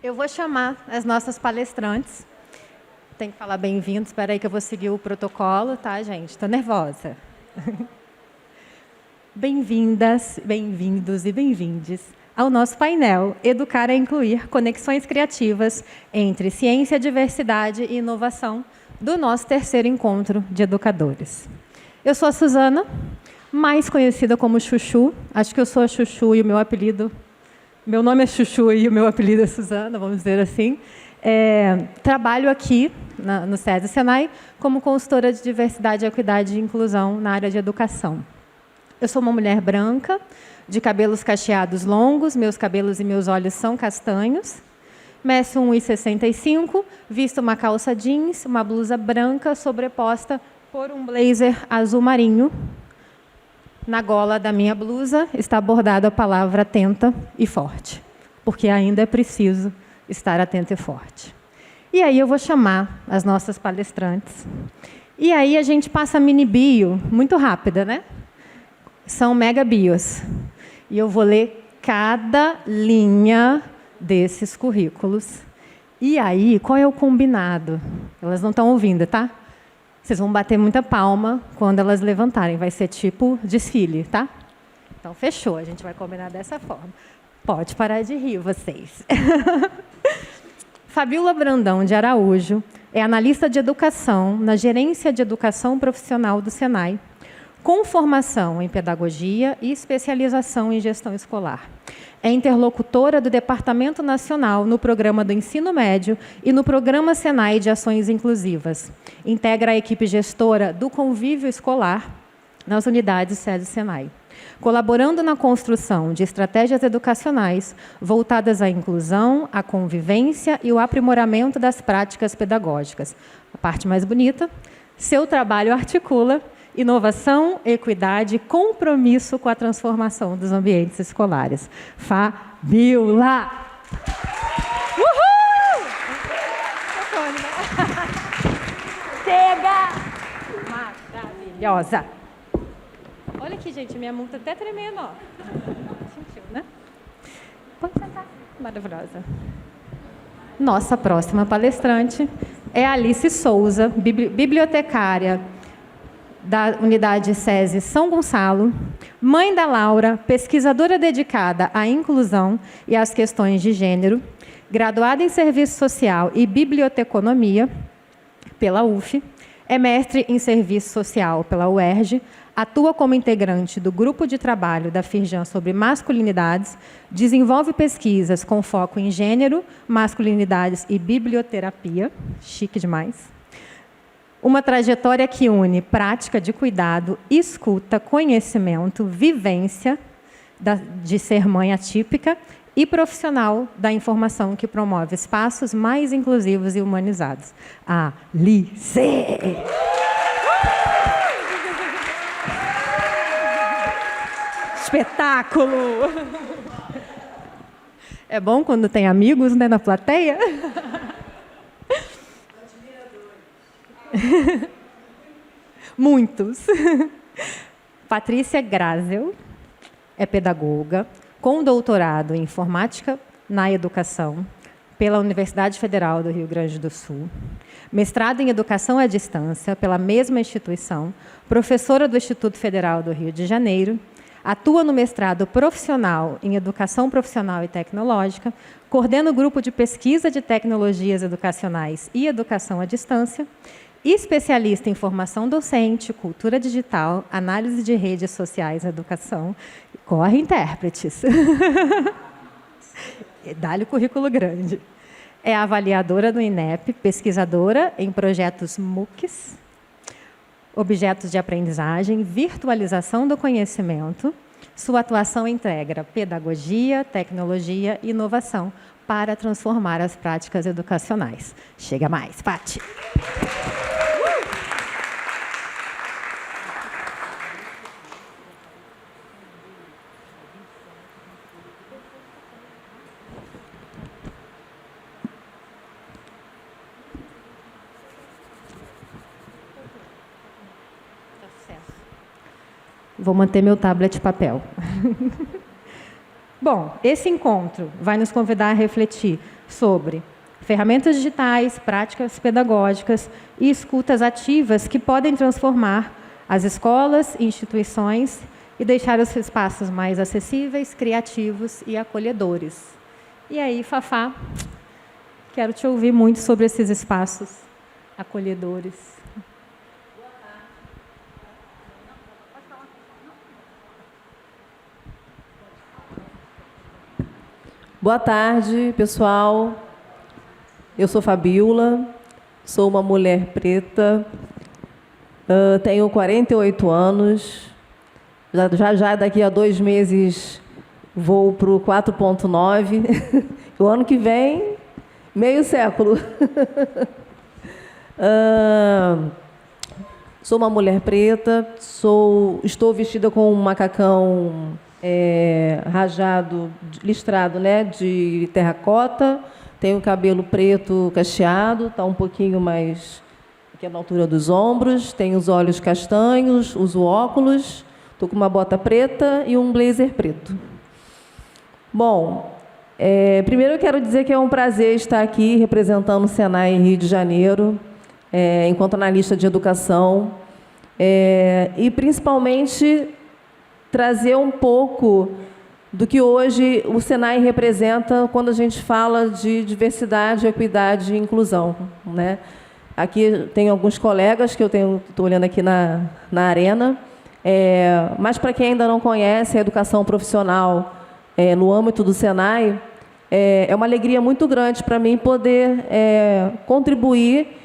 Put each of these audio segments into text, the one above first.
Eu vou chamar as nossas palestrantes. Tem que falar bem-vindos. Espera aí que eu vou seguir o protocolo, tá, gente? Estou nervosa. Bem-vindas, bem-vindos e bem-vindes ao nosso painel Educar é Incluir, Conexões Criativas entre Ciência, Diversidade e Inovação, do nosso terceiro encontro de educadores. Eu sou a Suzana, mais conhecida como Chuchu. Acho que eu sou a Chuchu e o meu apelido... Meu nome é Chuchu e o meu apelido é Suzana, vamos dizer assim. Trabalho aqui no SESI Senai como consultora de diversidade, equidade e inclusão na área de educação. Eu sou uma mulher branca, de cabelos cacheados longos, meus cabelos e meus olhos são castanhos, meço 1,65, visto uma calça jeans, uma blusa branca sobreposta por um blazer azul marinho. Na gola da minha blusa está bordada a palavra atenta e forte, porque ainda é preciso estar atento e forte. E aí eu vou chamar as nossas palestrantes. E aí a gente passa a mini bio, muito rápida, né? São mega bios. E eu vou ler cada linha desses currículos. E aí, qual é o combinado? Elas não estão ouvindo, tá? Vocês vão bater muita palma quando elas levantarem. Vai ser tipo desfile, tá? Então, fechou. A gente vai combinar dessa forma. Pode parar de rir, vocês. Fabiola Brandão de Araújo é analista de educação na Gerência de Educação Profissional do Senai, com formação em pedagogia e especialização em gestão escolar. É interlocutora do Departamento Nacional no Programa do Ensino Médio e no Programa Senai de Ações Inclusivas. Integra a equipe gestora do Convívio Escolar nas unidades SESI Senai, colaborando na construção de estratégias educacionais voltadas à inclusão, à convivência e o aprimoramento das práticas pedagógicas. A parte mais bonita, seu trabalho articula inovação, equidade e compromisso com a transformação dos ambientes escolares. Fabiola! Uhul! Chega! Maravilhosa! Olha aqui, gente, minha mão está até tremendo, ó. Sentiu, né? Pode sentar. Maravilhosa. Nossa próxima palestrante é Alice Souza, bibliotecária da unidade SESI São Gonçalo, mãe da Laura, pesquisadora dedicada à inclusão e às questões de gênero, graduada em Serviço Social e Biblioteconomia pela UF, é mestre em Serviço Social pela UERJ, atua como integrante do grupo de trabalho da Firjan sobre masculinidades, desenvolve pesquisas com foco em gênero, masculinidades e biblioterapia, chique demais. Uma trajetória que une prática de cuidado, escuta, conhecimento, vivência de ser mãe atípica e profissional da informação que promove espaços mais inclusivos e humanizados. Alice! Espetáculo! É bom quando tem amigos, né, na plateia? Muitos. Patrícia Grazel é pedagoga, com doutorado em informática na educação pela Universidade Federal do Rio Grande do Sul, mestrado em educação à distância pela mesma instituição, professora do Instituto Federal do Rio de Janeiro, atua no mestrado profissional em educação profissional e tecnológica, coordena o grupo de pesquisa de tecnologias educacionais e educação à distância, especialista em formação docente, cultura digital, análise de redes sociais na educação. Corre, intérpretes. Dá-lhe o currículo grande. É avaliadora do INEP, pesquisadora em projetos MOOCs, objetos de aprendizagem, virtualização do conhecimento. Sua atuação integra pedagogia, tecnologia e inovação para transformar as práticas educacionais. Chega mais, Pati. Vou manter meu tablet de papel. Bom, esse encontro vai nos convidar a refletir sobre ferramentas digitais, práticas pedagógicas e escutas ativas que podem transformar as escolas e instituições e deixar os espaços mais acessíveis, criativos e acolhedores. E aí, Fafá, quero te ouvir muito sobre esses espaços acolhedores. Boa tarde, pessoal. Eu sou Fabiola, sou uma mulher preta, tenho 48 anos, já daqui a 2 meses vou para o 4.9, o ano que vem, meio século. Sou uma mulher preta, estou vestida com um macacão rajado, listrado, né, de terracota. Tenho cabelo preto cacheado, está um pouquinho mais aqui na altura dos ombros. Tenho os olhos castanhos, uso óculos, estou com uma bota preta e um blazer preto. Bom, primeiro eu quero dizer que é um prazer estar aqui representando o Senai Rio de Janeiro, enquanto analista de educação, e principalmente trazer um pouco do que hoje o Senai representa quando a gente fala de diversidade, equidade e inclusão, né? Aqui tem alguns colegas que estou olhando aqui na arena, mas para quem ainda não conhece a educação profissional no âmbito do Senai, é uma alegria muito grande para mim poder contribuir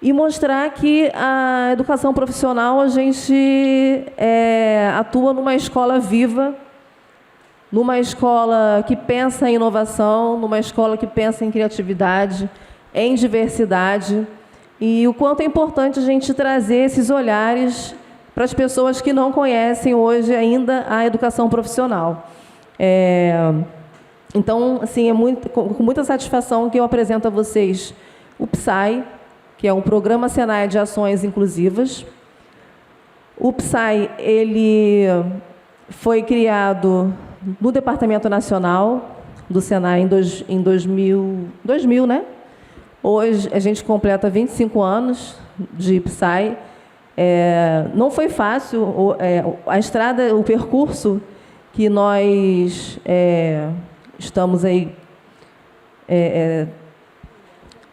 e mostrar que a educação profissional a gente atua numa escola viva, numa escola que pensa em inovação, numa escola que pensa em criatividade, em diversidade, e o quanto é importante a gente trazer esses olhares para as pessoas que não conhecem hoje ainda a educação profissional. Então, assim, com muita satisfação que eu apresento a vocês o PSAI, que é um Programa Senai de Ações Inclusivas. O PSAI, ele foi criado no Departamento Nacional do Senai em 2000, né? Hoje a gente completa 25 anos de PSAI. Não foi fácil, o percurso que nós estamos aí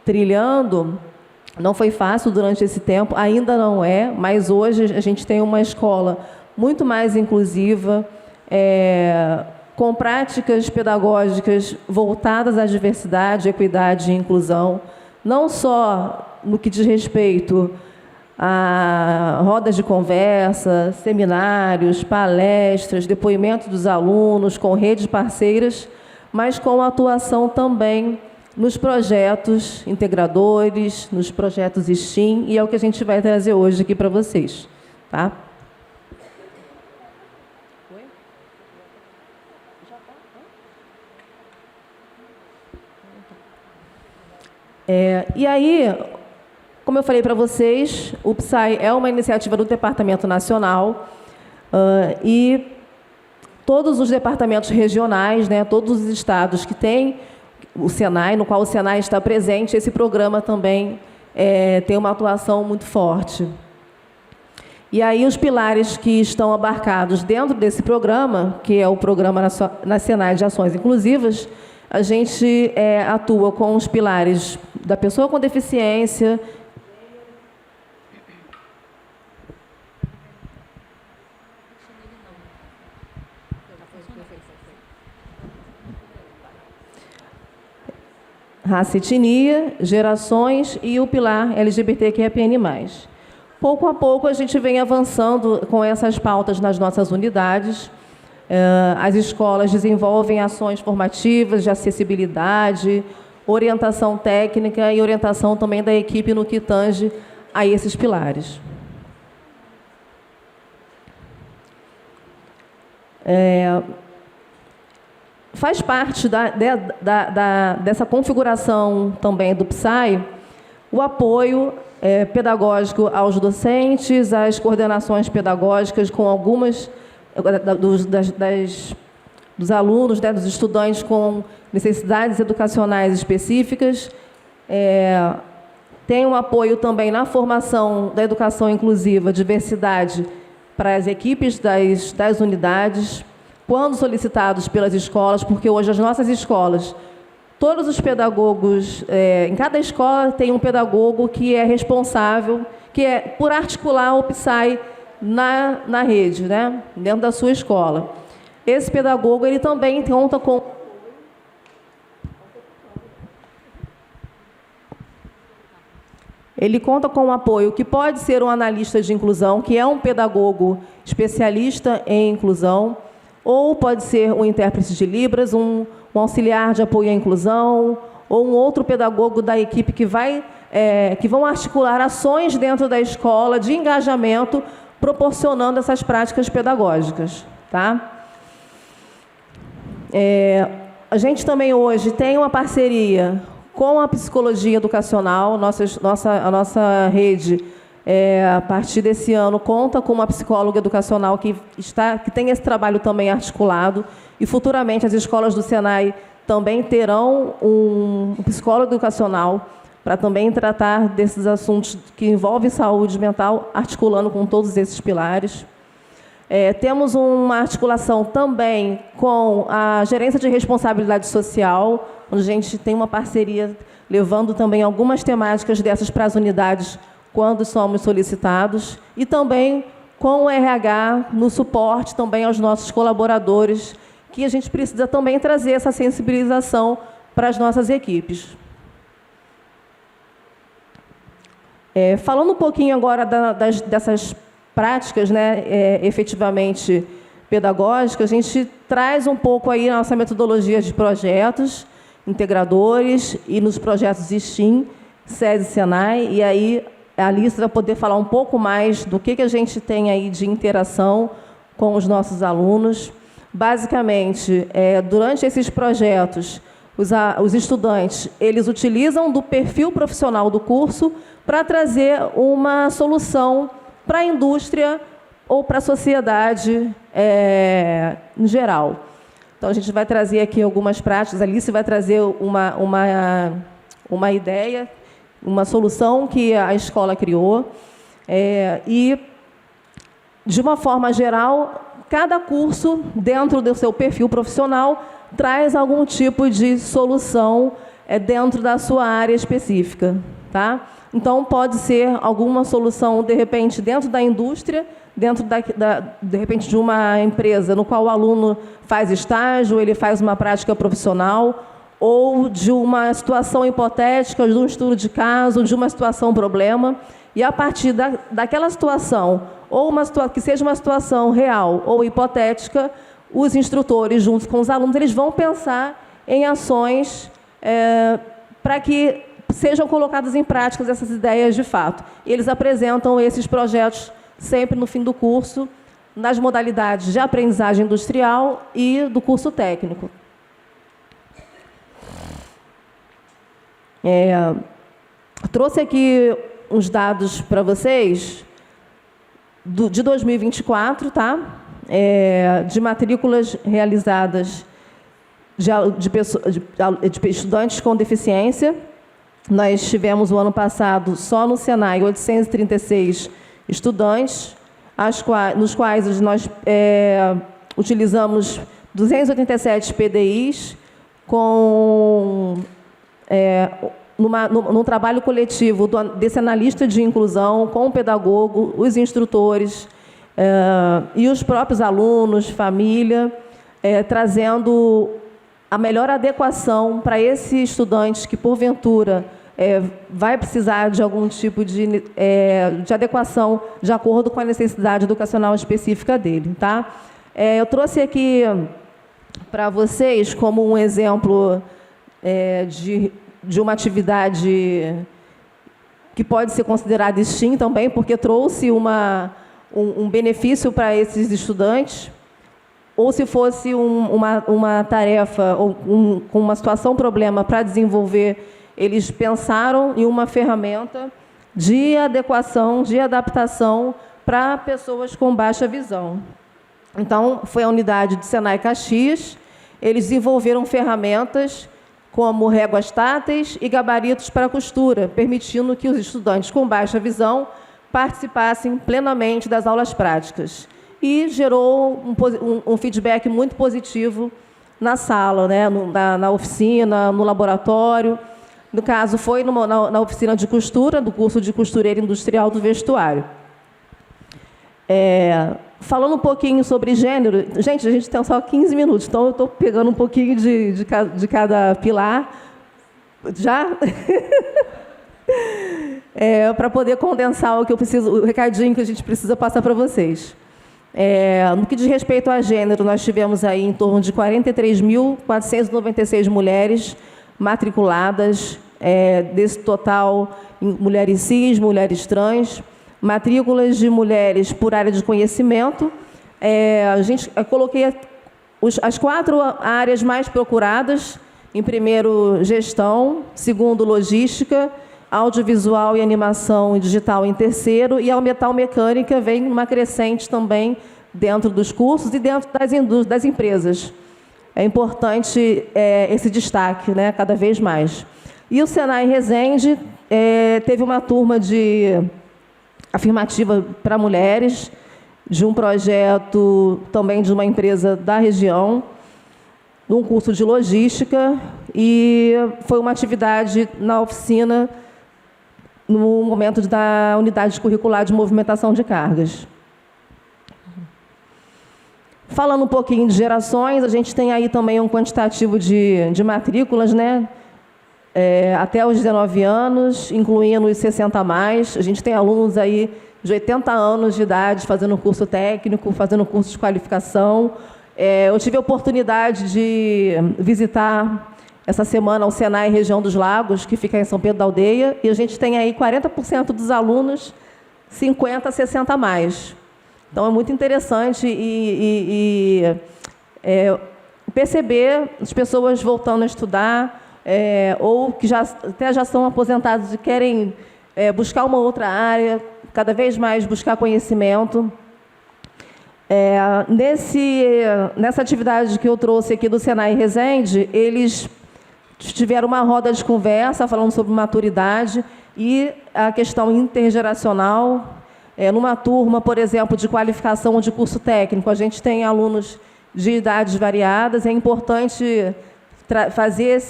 trilhando, não foi fácil durante esse tempo, ainda não é, mas hoje a gente tem uma escola muito mais inclusiva, com práticas pedagógicas voltadas à diversidade, equidade e inclusão, não só no que diz respeito a rodas de conversa, seminários, palestras, depoimentos dos alunos, com redes parceiras, mas com atuação também nos projetos integradores, nos projetos STEAM, e é o que a gente vai trazer hoje aqui para vocês, tá? E aí, como eu falei para vocês, o PSAI é uma iniciativa do Departamento Nacional, e todos os departamentos regionais, né, todos os estados que têm o Senai, no qual o Senai está presente, esse programa também tem uma atuação muito forte. E aí os pilares que estão abarcados dentro desse programa, que é o Programa Nacional de Ações Inclusivas, a gente atua com os pilares da pessoa com deficiência, raça e etnia, gerações e o pilar LGBTQIAPN+. Pouco a pouco a gente vem avançando com essas pautas nas nossas unidades. As escolas desenvolvem ações formativas de acessibilidade, orientação técnica e orientação também da equipe no que tange a esses pilares. Faz parte dessa configuração também do PSAI o apoio pedagógico aos docentes, às coordenações pedagógicas com algumas das dos alunos, né, dos estudantes com necessidades educacionais específicas. Tem um apoio também na formação da educação inclusiva, diversidade, para as equipes das unidades, quando solicitados pelas escolas, porque hoje as nossas escolas, todos os pedagogos, em cada escola tem um pedagogo que é responsável, que é por articular o PSAE na rede, né, dentro da sua escola. Esse pedagogo ele também conta com um apoio que pode ser um analista de inclusão, que é um pedagogo especialista em inclusão, ou pode ser um intérprete de Libras, um auxiliar de apoio à inclusão, ou um outro pedagogo da equipe que vão articular ações dentro da escola de engajamento, proporcionando essas práticas pedagógicas. Tá? A gente também hoje tem uma parceria com a psicologia educacional. A nossa rede, a partir desse ano, conta com uma psicóloga educacional que tem esse trabalho também articulado, e futuramente as escolas do Senai também terão um psicólogo educacional para também tratar desses assuntos que envolvem saúde mental, articulando com todos esses pilares. Temos uma articulação também com a Gerência de Responsabilidade Social, onde a gente tem uma parceria levando também algumas temáticas dessas para as unidades quando somos solicitados, e também com o RH no suporte também aos nossos colaboradores, que a gente precisa também trazer essa sensibilização para as nossas equipes. Falando um pouquinho agora dessas práticas, né, efetivamente pedagógicas, a gente traz um pouco aí a nossa metodologia de projetos integradores e nos projetos STEAM, SESI, Senai, e aí a Alice vai poder falar um pouco mais do que a gente tem aí de interação com os nossos alunos. Basicamente, durante esses projetos, os estudantes eles utilizam do perfil profissional do curso para trazer uma solução para a indústria ou para a sociedade em geral. Então, a gente vai trazer aqui algumas práticas. A Alice vai trazer uma ideia, uma solução que a escola criou. E, de uma forma geral, cada curso, dentro do seu perfil profissional, traz algum tipo de solução dentro da sua área específica. Tá? Então, pode ser alguma solução, de repente, dentro da indústria, dentro, de repente, de uma empresa no qual o aluno faz estágio, ele faz uma prática profissional, ou de uma situação hipotética, de um estudo de caso, de uma situação problema, e a partir daquela situação, ou que seja uma situação real ou hipotética, os instrutores, junto com os alunos, eles vão pensar em ações para que sejam colocadas em prática essas ideias de fato. Eles apresentam esses projetos sempre no fim do curso, nas modalidades de aprendizagem industrial e do curso técnico. Trouxe aqui uns dados para vocês de 2024, tá? De matrículas realizadas de estudantes com deficiência. Nós tivemos, o ano passado, só no Senai, 836 estudantes, nos quais nós utilizamos 287 PDIs, num trabalho coletivo desse analista de inclusão, com o pedagogo, os instrutores e os próprios alunos, família, trazendo a melhor adequação para esse estudante que, porventura, vai precisar de algum tipo de adequação de acordo com a necessidade educacional específica dele. Tá? Eu trouxe aqui para vocês como um exemplo de uma atividade que pode ser considerada STEAM também, porque trouxe um benefício para esses estudantes, ou se fosse uma tarefa ou com uma situação, problema para desenvolver, eles pensaram em uma ferramenta de adequação, de adaptação para pessoas com baixa visão. Então, foi a unidade de Senai Caxias, eles desenvolveram ferramentas como réguas táteis e gabaritos para costura, permitindo que os estudantes com baixa visão participassem plenamente das aulas práticas. E gerou um feedback muito positivo na sala, né? Na oficina, no laboratório. No caso, foi na oficina de costura, do curso de costureira industrial do vestuário. Falando um pouquinho sobre gênero, gente, a gente tem só 15 minutos, então eu estou pegando um pouquinho de cada pilar, já, para poder condensar o recadinho que a gente precisa passar para vocês. No que diz respeito a gênero, nós tivemos aí em torno de 43.496 mulheres matriculadas, desse total, mulheres cis, mulheres trans, matrículas de mulheres por área de conhecimento. Eu coloquei as 4 áreas mais procuradas. Em primeiro, gestão. Segundo, logística. Audiovisual e animação digital em terceiro. E a metalmecânica vem numa crescente também dentro dos cursos e dentro das empresas. É importante esse destaque, né, cada vez mais. E o Senai Resende teve uma turma de afirmativa para mulheres, de um projeto também de uma empresa da região, num curso de logística, e foi uma atividade na oficina, no momento da unidade curricular de movimentação de cargas. Falando um pouquinho de gerações, a gente tem aí também um quantitativo de matrículas, né? Até os 19 anos, incluindo os 60 a mais. A gente tem alunos aí de 80 anos de idade fazendo curso técnico, fazendo curso de qualificação. Eu tive a oportunidade de visitar essa semana o Senai Região dos Lagos, que fica em São Pedro da Aldeia, e a gente tem aí 40% dos alunos 50 a 60 a mais. Então, é muito interessante perceber as pessoas voltando a estudar, ou que até já são aposentados e querem buscar uma outra área, cada vez mais buscar conhecimento. Nessa atividade que eu trouxe aqui do Senai Resende, eles tiveram uma roda de conversa falando sobre maturidade e a questão intergeracional. Numa turma, por exemplo, de qualificação de curso técnico, a gente tem alunos de idades variadas. É importante fazer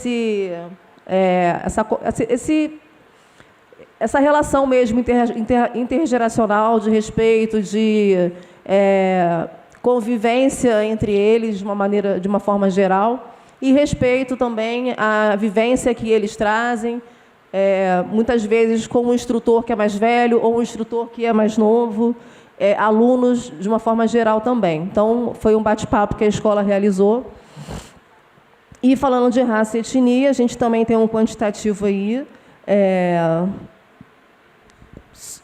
essa relação mesmo intergeracional, de respeito, de convivência entre eles de uma forma geral, e respeito também à vivência que eles trazem, muitas vezes com um instrutor que é mais velho ou um instrutor que é mais novo, alunos de uma forma geral também. Então, foi um bate-papo que a escola realizou. E falando de raça e etnia, a gente também tem um quantitativo aí.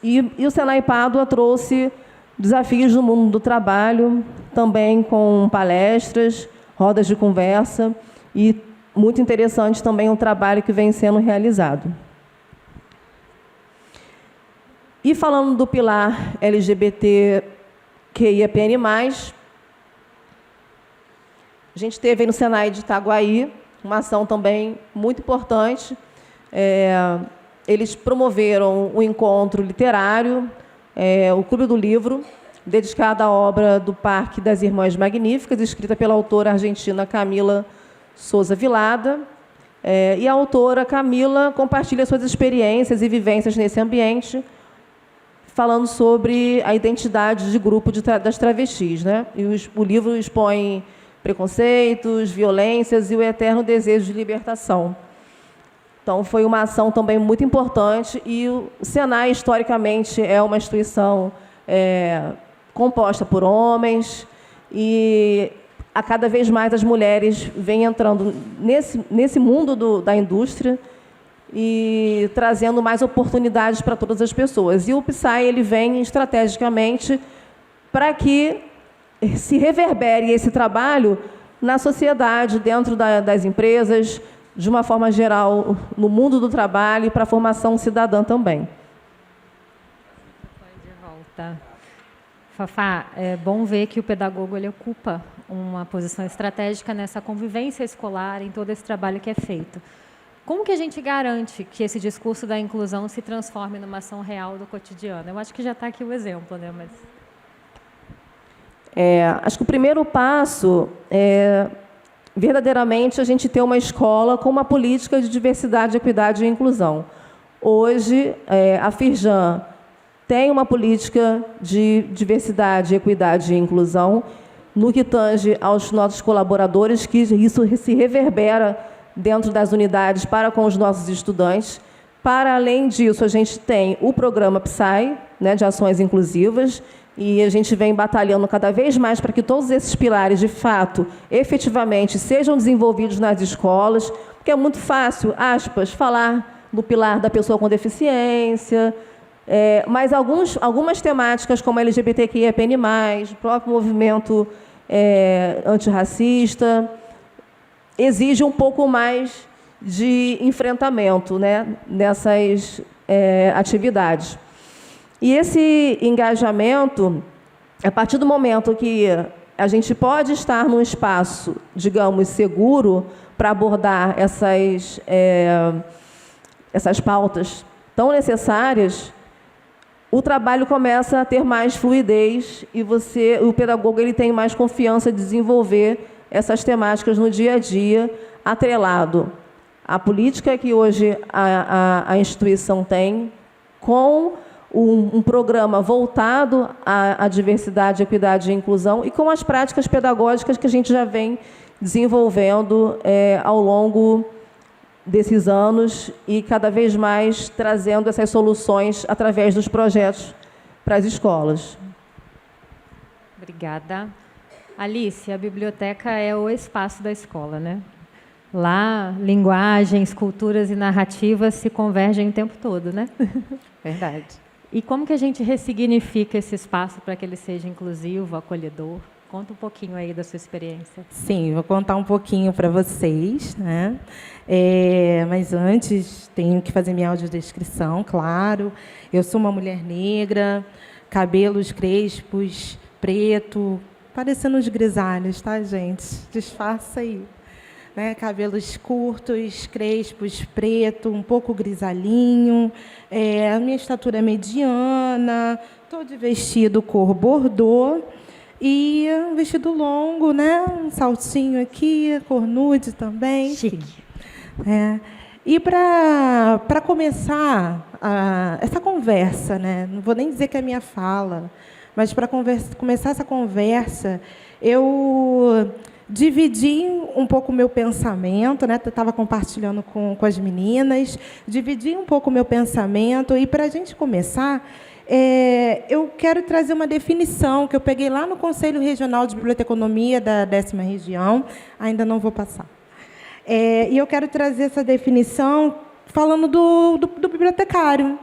E o Senai Pádua trouxe desafios do mundo do trabalho, também com palestras, rodas de conversa, e muito interessante também o trabalho que vem sendo realizado. E falando do pilar LGBTQIAPN+, a gente teve aí no Senai de Itaguaí uma ação também muito importante. Eles promoveram um encontro literário, o Clube do Livro, dedicado à obra do Parque das Irmãs Magníficas, escrita pela autora argentina Camila Souza Vilada. E a autora Camila compartilha suas experiências e vivências nesse ambiente, falando sobre a identidade de grupo das travestis, né? E o livro expõe preconceitos, violências e o eterno desejo de libertação. Então, foi uma ação também muito importante, e o Senai, historicamente, é uma instituição composta por homens, e a cada vez mais as mulheres vêm entrando nesse mundo da indústria e trazendo mais oportunidades para todas as pessoas. E o PSAI, ele vem estrategicamente para que se reverbere esse trabalho na sociedade, dentro das empresas, de uma forma geral, no mundo do trabalho, e para a formação cidadã também. De volta. Fafá, é bom ver que o pedagogo ele ocupa uma posição estratégica nessa convivência escolar, em todo esse trabalho que é feito. Como que a gente garante que esse discurso da inclusão se transforme numa ação real do cotidiano? Eu acho que já está aqui o exemplo, né? Mas... acho que o primeiro passo é, verdadeiramente, a gente ter uma escola com uma política de diversidade, equidade e inclusão. Hoje, a Firjan tem uma política de diversidade, equidade e inclusão no que tange aos nossos colaboradores, que isso se reverbera dentro das unidades para com os nossos estudantes. Para além disso, a gente tem o programa PSAI, né, de ações inclusivas, e a gente vem batalhando cada vez mais para que todos esses pilares, de fato, efetivamente, sejam desenvolvidos nas escolas, porque é muito fácil, aspas, falar do pilar da pessoa com deficiência, mas algumas temáticas, como a LGBTQIAPN+, o próprio movimento antirracista, exige um pouco mais de enfrentamento, né, nessas atividades. E esse engajamento, a partir do momento que a gente pode estar num espaço, digamos, seguro para abordar essas pautas tão necessárias, o trabalho começa a ter mais fluidez e o pedagogo ele tem mais confiança de desenvolver essas temáticas no dia a dia, atrelado à política que hoje a instituição tem, com um programa voltado à diversidade, equidade e inclusão e com as práticas pedagógicas que a gente já vem desenvolvendo ao longo desses anos e cada vez mais trazendo essas soluções através dos projetos para as escolas. Obrigada. Alice, a biblioteca é o espaço da escola, né? Lá, linguagens, culturas e narrativas se convergem o tempo todo, né? Verdade. E como que a gente ressignifica esse espaço para que ele seja inclusivo, acolhedor? Conta um pouquinho aí da sua experiência. Sim, vou contar um pouquinho para vocês, né? Mas antes, tenho que fazer minha audiodescrição, claro. Eu sou uma mulher negra, cabelos crespos, preto, parecendo uns grisalhos, tá, gente? Disfarça aí. Né? Cabelos curtos, crespos, preto, um pouco grisalhinho. A minha estatura é mediana, estou de vestido cor bordô. E um vestido longo, né? Um saltinho aqui, cor nude também. Chique. E para começar essa conversa, né? Não vou nem dizer que é a minha fala, mas para começar essa conversa, eu dividi um pouco o meu pensamento, né? Eu estava compartilhando com as meninas, dividi um pouco o meu pensamento, e para a gente começar, eu quero trazer uma definição que eu peguei lá no Conselho Regional de Biblioteconomia da 10ª Região, ainda não vou passar. E eu quero trazer essa definição falando do bibliotecário.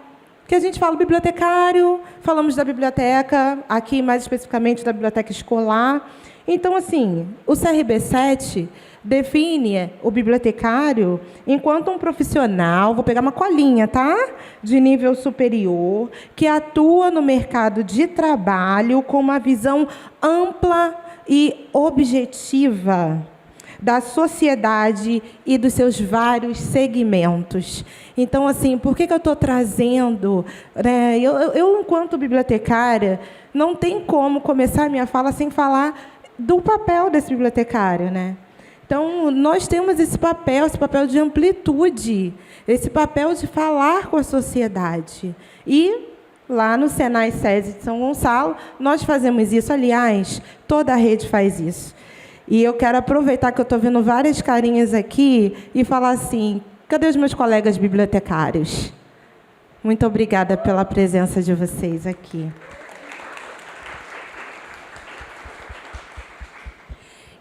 Que a gente fala bibliotecário, falamos da biblioteca, aqui mais especificamente da biblioteca escolar. Então, assim, o CRB7 define o bibliotecário enquanto um profissional, vou pegar uma colinha, tá? De nível superior, que atua no mercado de trabalho com uma visão ampla e objetiva da sociedade e dos seus vários segmentos. Então, assim, por que eu estou trazendo? Né? Eu, enquanto bibliotecária, não tem como começar a minha fala sem falar do papel desse bibliotecário, né? Então, nós temos esse papel de amplitude, esse papel de falar com a sociedade. E, lá no Senai SESI de São Gonçalo, nós fazemos isso. Aliás, toda a rede faz isso. E eu quero aproveitar que eu estou vendo várias carinhas aqui e falar assim, cadê os meus colegas bibliotecários? Muito obrigada pela presença de vocês aqui.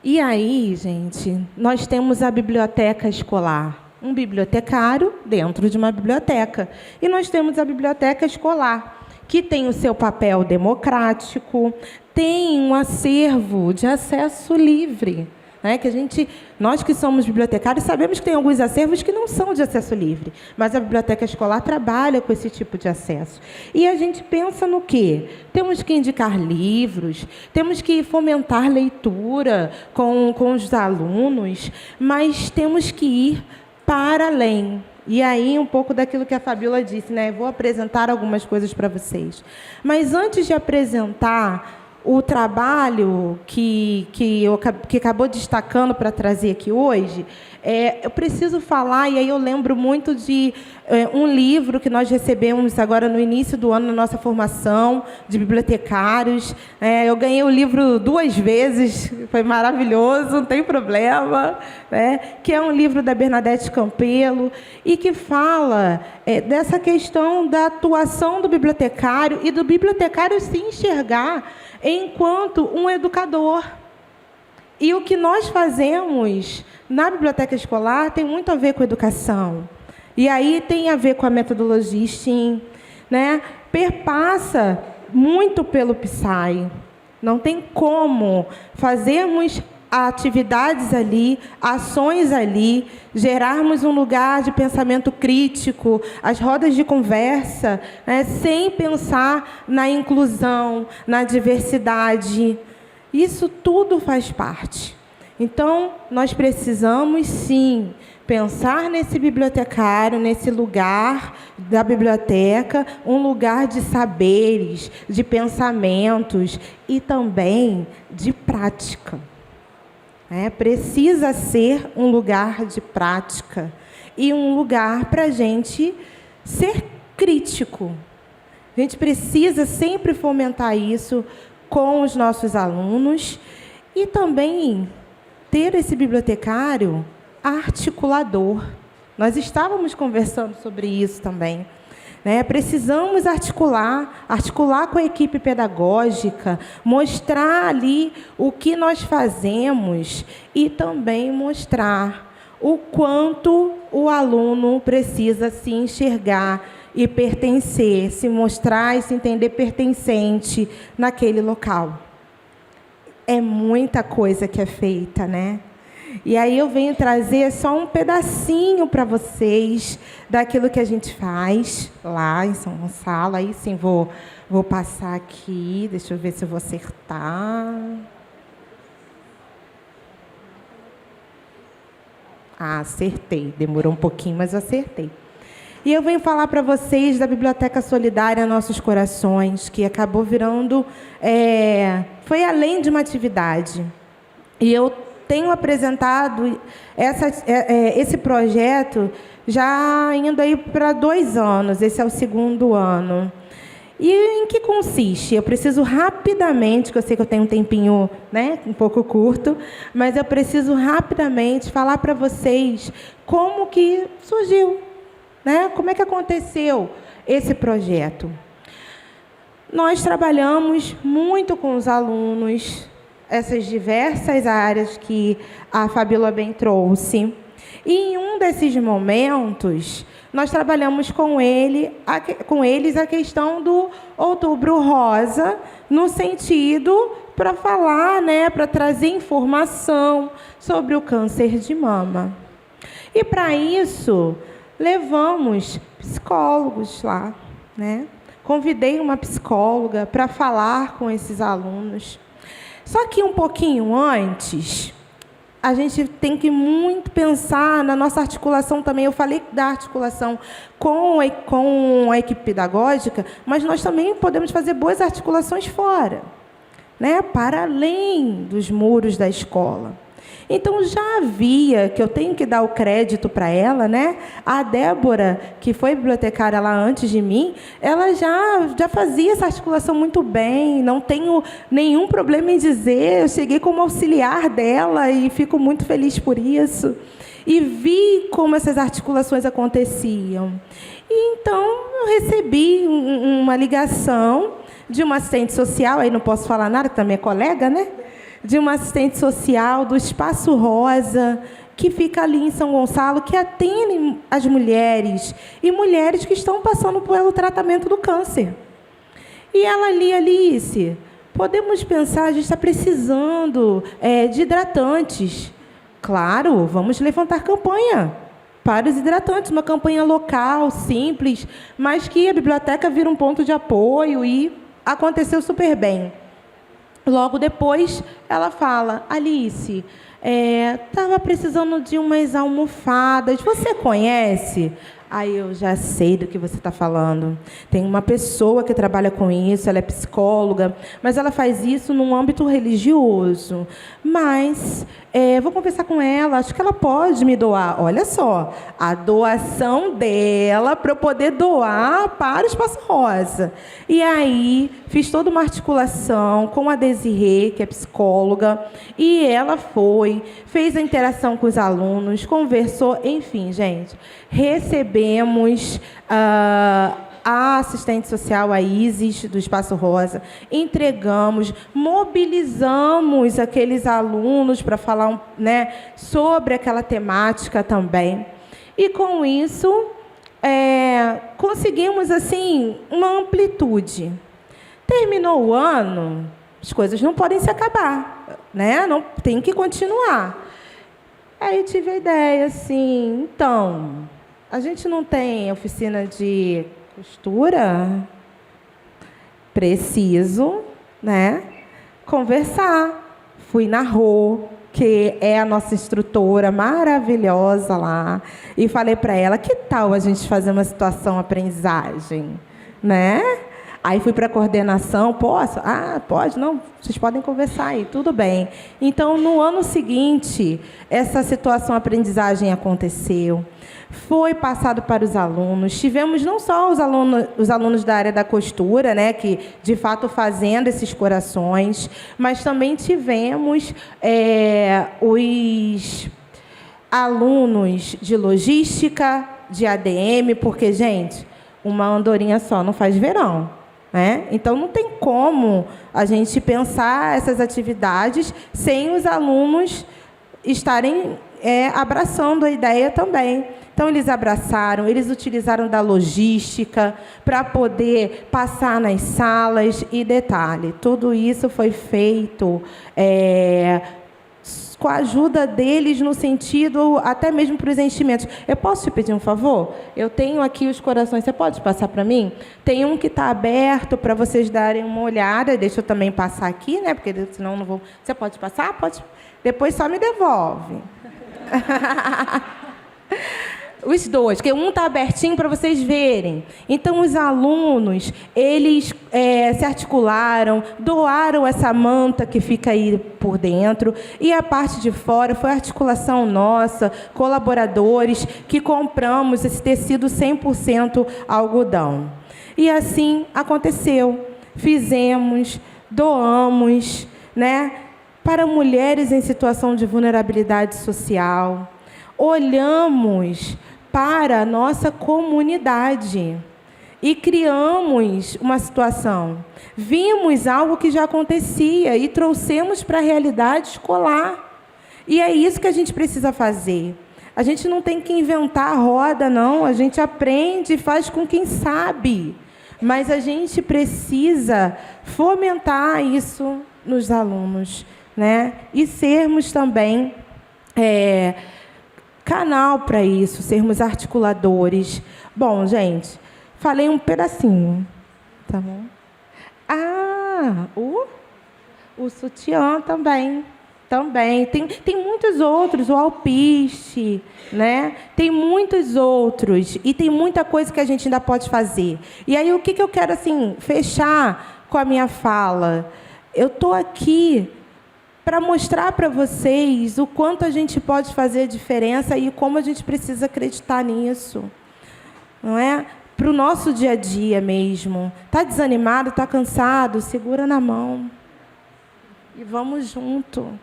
E aí, gente, nós temos a biblioteca escolar, um bibliotecário dentro de uma biblioteca. E nós temos a biblioteca escolar, que tem o seu papel democrático, tem um acervo de acesso livre. né? Nós que somos bibliotecários sabemos que tem alguns acervos que não são de acesso livre, mas a biblioteca escolar trabalha com esse tipo de acesso. E a gente pensa no quê? Temos que indicar livros, temos que fomentar leitura com os alunos, mas temos que ir para além. E aí, um pouco daquilo que a Fabíola disse, né? Vou apresentar algumas coisas para vocês. Mas antes de apresentar o trabalho que acabou destacando para trazer aqui hoje, eu preciso falar, e aí eu lembro muito de um livro que nós recebemos agora no início do ano, na nossa formação de bibliotecários. Eu ganhei o livro 2 vezes, foi maravilhoso, não tem problema, né? Que é um livro da Bernadette Campelo, e que fala dessa questão da atuação do bibliotecário e do bibliotecário se enxergar enquanto um educador. E o que nós fazemos na biblioteca escolar tem muito a ver com educação. E aí tem a ver com a metodologia STEAM, né? Perpassa muito pelo PSAE. Não tem como fazermos atividades ali, ações ali, gerarmos um lugar de pensamento crítico, as rodas de conversa, né, sem pensar na inclusão, na diversidade. Isso tudo faz parte. Então, nós precisamos, sim, pensar nesse bibliotecário, nesse lugar da biblioteca, um lugar de saberes, de pensamentos e também de prática. Precisa ser um lugar de prática e um lugar para a gente ser crítico. A gente precisa sempre fomentar isso com os nossos alunos e também ter esse bibliotecário articulador. Nós estávamos conversando sobre isso também. Precisamos articular com a equipe pedagógica, mostrar ali o que nós fazemos e também mostrar o quanto o aluno precisa se enxergar e pertencer, se mostrar e se entender pertencente naquele local. É muita coisa que é feita, né? E aí eu venho trazer só um pedacinho para vocês daquilo que a gente faz lá em São Gonçalo. Aí sim, vou passar aqui, deixa eu ver se eu vou acertar. Acertei, demorou um pouquinho, mas eu acertei. E eu venho falar para vocês da Biblioteca Solidária Nossos Corações, que acabou virando, foi além de uma atividade. E eu tenho apresentado esse projeto já indo aí para 2 anos, esse é o 2º ano. E em que consiste? Eu preciso rapidamente, que eu sei que eu tenho um tempinho, né, um pouco curto, mas eu preciso rapidamente falar para vocês como que surgiu, né? Como é que aconteceu esse projeto. Nós trabalhamos muito com os alunos, essas diversas áreas que a Fabíola bem trouxe. E em um desses momentos, nós trabalhamos com eles a questão do Outubro Rosa, no sentido para falar, né, para trazer informação sobre o câncer de mama. E para isso, levamos psicólogos lá, né? Convidei uma psicóloga para falar com esses alunos. Só que um pouquinho antes, a gente tem que muito pensar na nossa articulação também. Eu falei da articulação com a equipe pedagógica, mas nós também podemos fazer boas articulações fora, né? Para além dos muros da escola. Então, já havia, que eu tenho que dar o crédito para ela, né? A Débora, que foi bibliotecária lá antes de mim, ela já fazia essa articulação muito bem, não tenho nenhum problema em dizer, eu cheguei como auxiliar dela e fico muito feliz por isso. E vi como essas articulações aconteciam. E, então, eu recebi uma ligação de uma assistente social, aí não posso falar nada, que também é colega, né? De uma assistente social do Espaço Rosa, que fica ali em São Gonçalo, que atende as mulheres, e mulheres que estão passando pelo tratamento do câncer. E ela ali, Alice, podemos pensar, a gente está precisando de hidratantes. Claro, vamos levantar campanha para os hidratantes, uma campanha local, simples, mas que a biblioteca vira um ponto de apoio e aconteceu super bem. Logo depois, ela fala: Alice, estava precisando de umas almofadas, você conhece? Aí eu já sei do que você está falando. Tem uma pessoa que trabalha com isso, ela é psicóloga, mas ela faz isso num âmbito religioso. Mas vou conversar com ela, acho que ela pode me doar. Olha só, a doação dela para eu poder doar para o Espaço Rosa. E aí, fiz toda uma articulação com a Desirê, que é psicóloga, e ela fez a interação com os alunos, conversou, enfim, gente, recebemos a assistente social, a Isis, do Espaço Rosa, entregamos, mobilizamos aqueles alunos para falar, né, sobre aquela temática também. E, com isso, conseguimos assim uma amplitude. Terminou o ano, as coisas não podem se acabar, né? Não, tem que continuar. Aí tive a ideia assim, então, a gente não tem oficina de costura? Preciso, né, conversar. Fui na Rô, que é a nossa instrutora maravilhosa lá, e falei para ela: que tal a gente fazer uma situação-aprendizagem, né? Aí fui para a coordenação: posso? Ah, pode? Não, vocês podem conversar aí, tudo bem. Então, no ano seguinte, essa situação-aprendizagem aconteceu. Foi passado para os alunos. Tivemos não só os alunos da área da costura, né, que, de fato, fazendo esses corações, mas também tivemos os alunos de logística, de ADM, porque, gente, uma andorinha só não faz verão, né? Então, não tem como a gente pensar essas atividades sem os alunos estarem abraçando a ideia também. Então, eles abraçaram, eles utilizaram da logística para poder passar nas salas. E, detalhe, tudo isso foi feito com a ajuda deles, no sentido até mesmo para os enchimentos. Eu posso te pedir um favor? Eu tenho aqui os corações, você pode passar para mim? Tem um que está aberto para vocês darem uma olhada. Deixa eu também passar aqui, né? Porque senão não vou... Você pode passar? Pode. Depois só me devolve. Os dois, que um está abertinho para vocês verem. Então, os alunos, eles se articularam, doaram essa manta que fica aí por dentro, e a parte de fora foi articulação nossa, colaboradores, que compramos esse tecido 100% algodão. E assim aconteceu. Fizemos, doamos, né, para mulheres em situação de vulnerabilidade social. Olhamos para a nossa comunidade e criamos uma situação. Vimos algo que já acontecia e trouxemos para a realidade escolar. E é isso que a gente precisa fazer. A gente não tem que inventar a roda, não. A gente aprende e faz com quem sabe. Mas a gente precisa fomentar isso nos alunos, né? E sermos também canal para isso, sermos articuladores. Bom, gente, falei um pedacinho, tá bom? Ah, o sutiã também. Tem muitos outros, o alpiste, né? Tem muitos outros, e tem muita coisa que a gente ainda pode fazer. E aí, o que eu quero, assim, fechar com a minha fala? Eu estou aqui para mostrar para vocês o quanto a gente pode fazer a diferença e como a gente precisa acreditar nisso, não é? Para o nosso dia a dia mesmo. Está desanimado, está cansado? Segura na mão. E vamos junto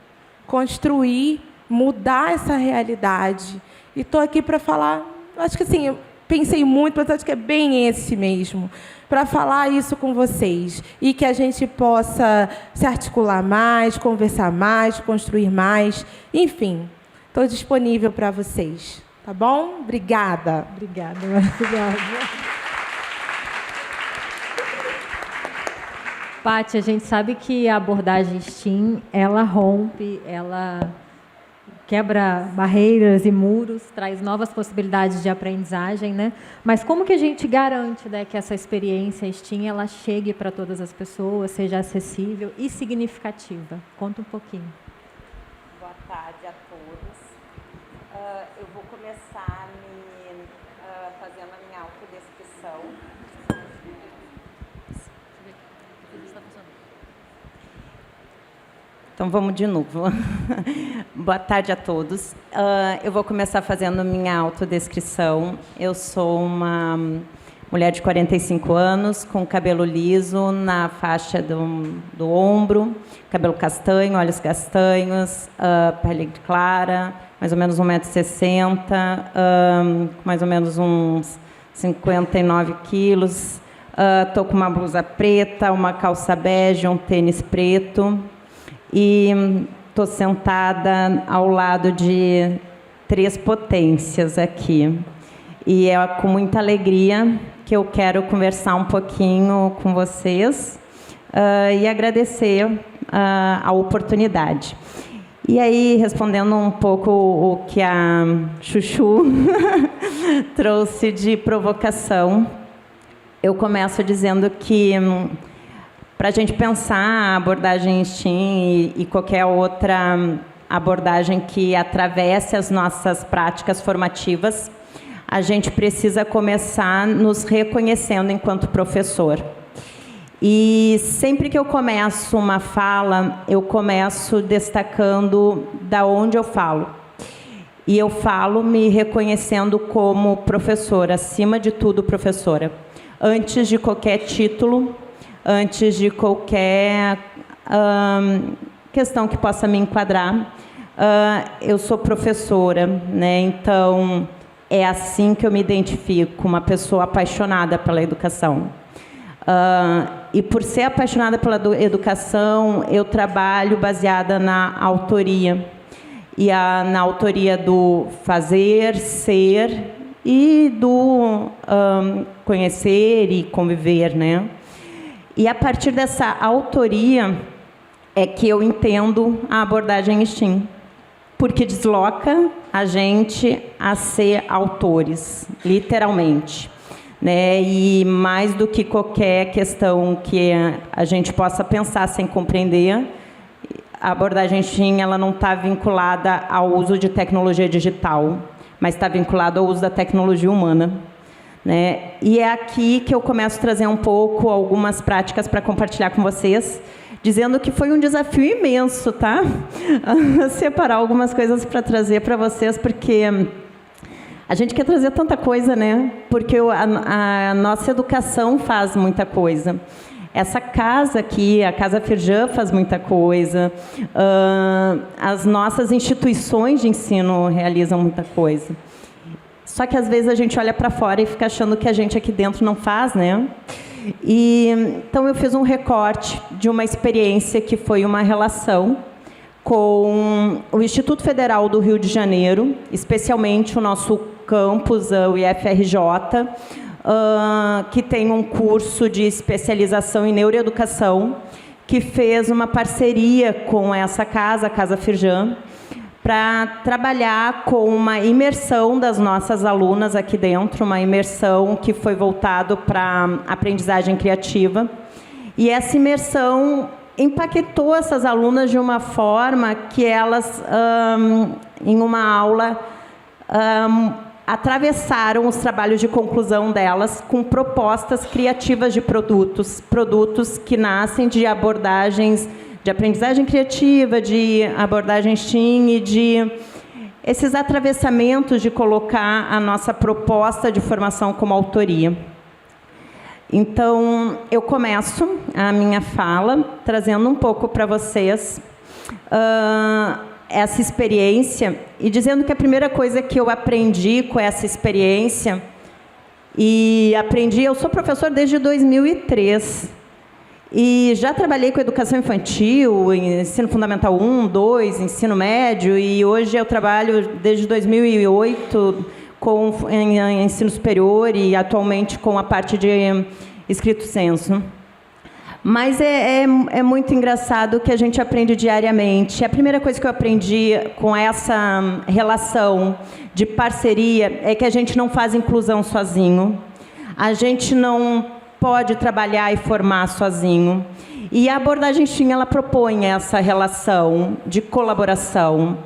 construir, mudar essa realidade. E estou aqui para falar, acho que assim, eu pensei muito, mas acho que é bem esse mesmo, para falar isso com vocês. E que a gente possa se articular mais, conversar mais, construir mais. Enfim, estou disponível para vocês. Tá bom? Obrigada. Obrigada, maravilhosa. Paty, a gente sabe que a abordagem STEAM, ela rompe, ela quebra barreiras e muros, traz novas possibilidades de aprendizagem, né? Mas como que a gente garante, né, que essa experiência STEAM ela chegue para todas as pessoas, seja acessível e significativa? Conta um pouquinho. Boa tarde a todos. Eu vou começar fazendo a minha autodescrição. Então, vamos de novo. Boa tarde a todos. Eu vou começar fazendo minha autodescrição. Eu sou uma mulher de 45 anos, com cabelo liso na faixa do ombro, cabelo castanho, olhos castanhos, pele clara, mais ou menos 1,60 m, mais ou menos uns 59 quilos. Estou com uma blusa preta, uma calça bege, um tênis preto. E estou sentada ao lado de 3 potências aqui. E é com muita alegria que eu quero conversar um pouquinho com vocês e agradecer a oportunidade. E aí, respondendo um pouco o que a Chuchu trouxe de provocação, eu começo dizendo que para a gente pensar a abordagem STEAM e qualquer outra abordagem que atravesse as nossas práticas formativas, a gente precisa começar nos reconhecendo enquanto professor. E sempre que eu começo uma fala, eu começo destacando da onde eu falo. E eu falo me reconhecendo como professora, acima de tudo professora. Antes de qualquer título, antes de qualquer questão que possa me enquadrar, eu sou professora, né? Então, é assim que eu me identifico, uma pessoa apaixonada pela educação. E por ser apaixonada pela educação, eu trabalho baseada na autoria. E na autoria do fazer, ser e do conhecer e conviver, né? E a partir dessa autoria é que eu entendo a abordagem STEAM, porque desloca a gente a ser autores, literalmente, né? E mais do que qualquer questão que a gente possa pensar sem compreender, a abordagem STEAM ela não está vinculada ao uso de tecnologia digital, mas está vinculada ao uso da tecnologia humana. Né? E é aqui que eu começo a trazer um pouco algumas práticas para compartilhar com vocês, dizendo que foi um desafio imenso, tá? Separar algumas coisas para trazer para vocês, porque a gente quer trazer tanta coisa, né? Porque a nossa educação faz muita coisa. Essa casa aqui, a Casa Firjan, faz muita coisa. As nossas instituições de ensino realizam muita coisa. Só que, às vezes, a gente olha para fora e fica achando que a gente aqui dentro não faz, né? Então, eu fiz um recorte de uma experiência que foi uma relação com o Instituto Federal do Rio de Janeiro, especialmente o nosso campus, o IFRJ, que tem um curso de especialização em neuroeducação, que fez uma parceria com essa casa, a Casa Firjan, para trabalhar com uma imersão das nossas alunas aqui dentro, uma imersão que foi voltado para aprendizagem criativa. E essa imersão impactou essas alunas de uma forma que elas, em uma aula, atravessaram os trabalhos de conclusão delas com propostas criativas de produtos que nascem de abordagens de aprendizagem criativa, de abordagem STEAM e de esses atravessamentos de colocar a nossa proposta de formação como autoria. Então, eu começo a minha fala trazendo um pouco para vocês essa experiência e dizendo que a primeira coisa que eu aprendi com essa experiência, eu sou professor desde 2003, e já trabalhei com educação infantil, ensino fundamental 1, 2, ensino médio, e hoje eu trabalho desde 2008 em ensino superior e atualmente com a parte de estrito sensu. Mas é muito engraçado que a gente aprende diariamente. A primeira coisa que eu aprendi com essa relação de parceria é que a gente não faz inclusão sozinho. A gente não pode trabalhar e formar sozinho. E a abordagem STEAM, ela propõe essa relação de colaboração.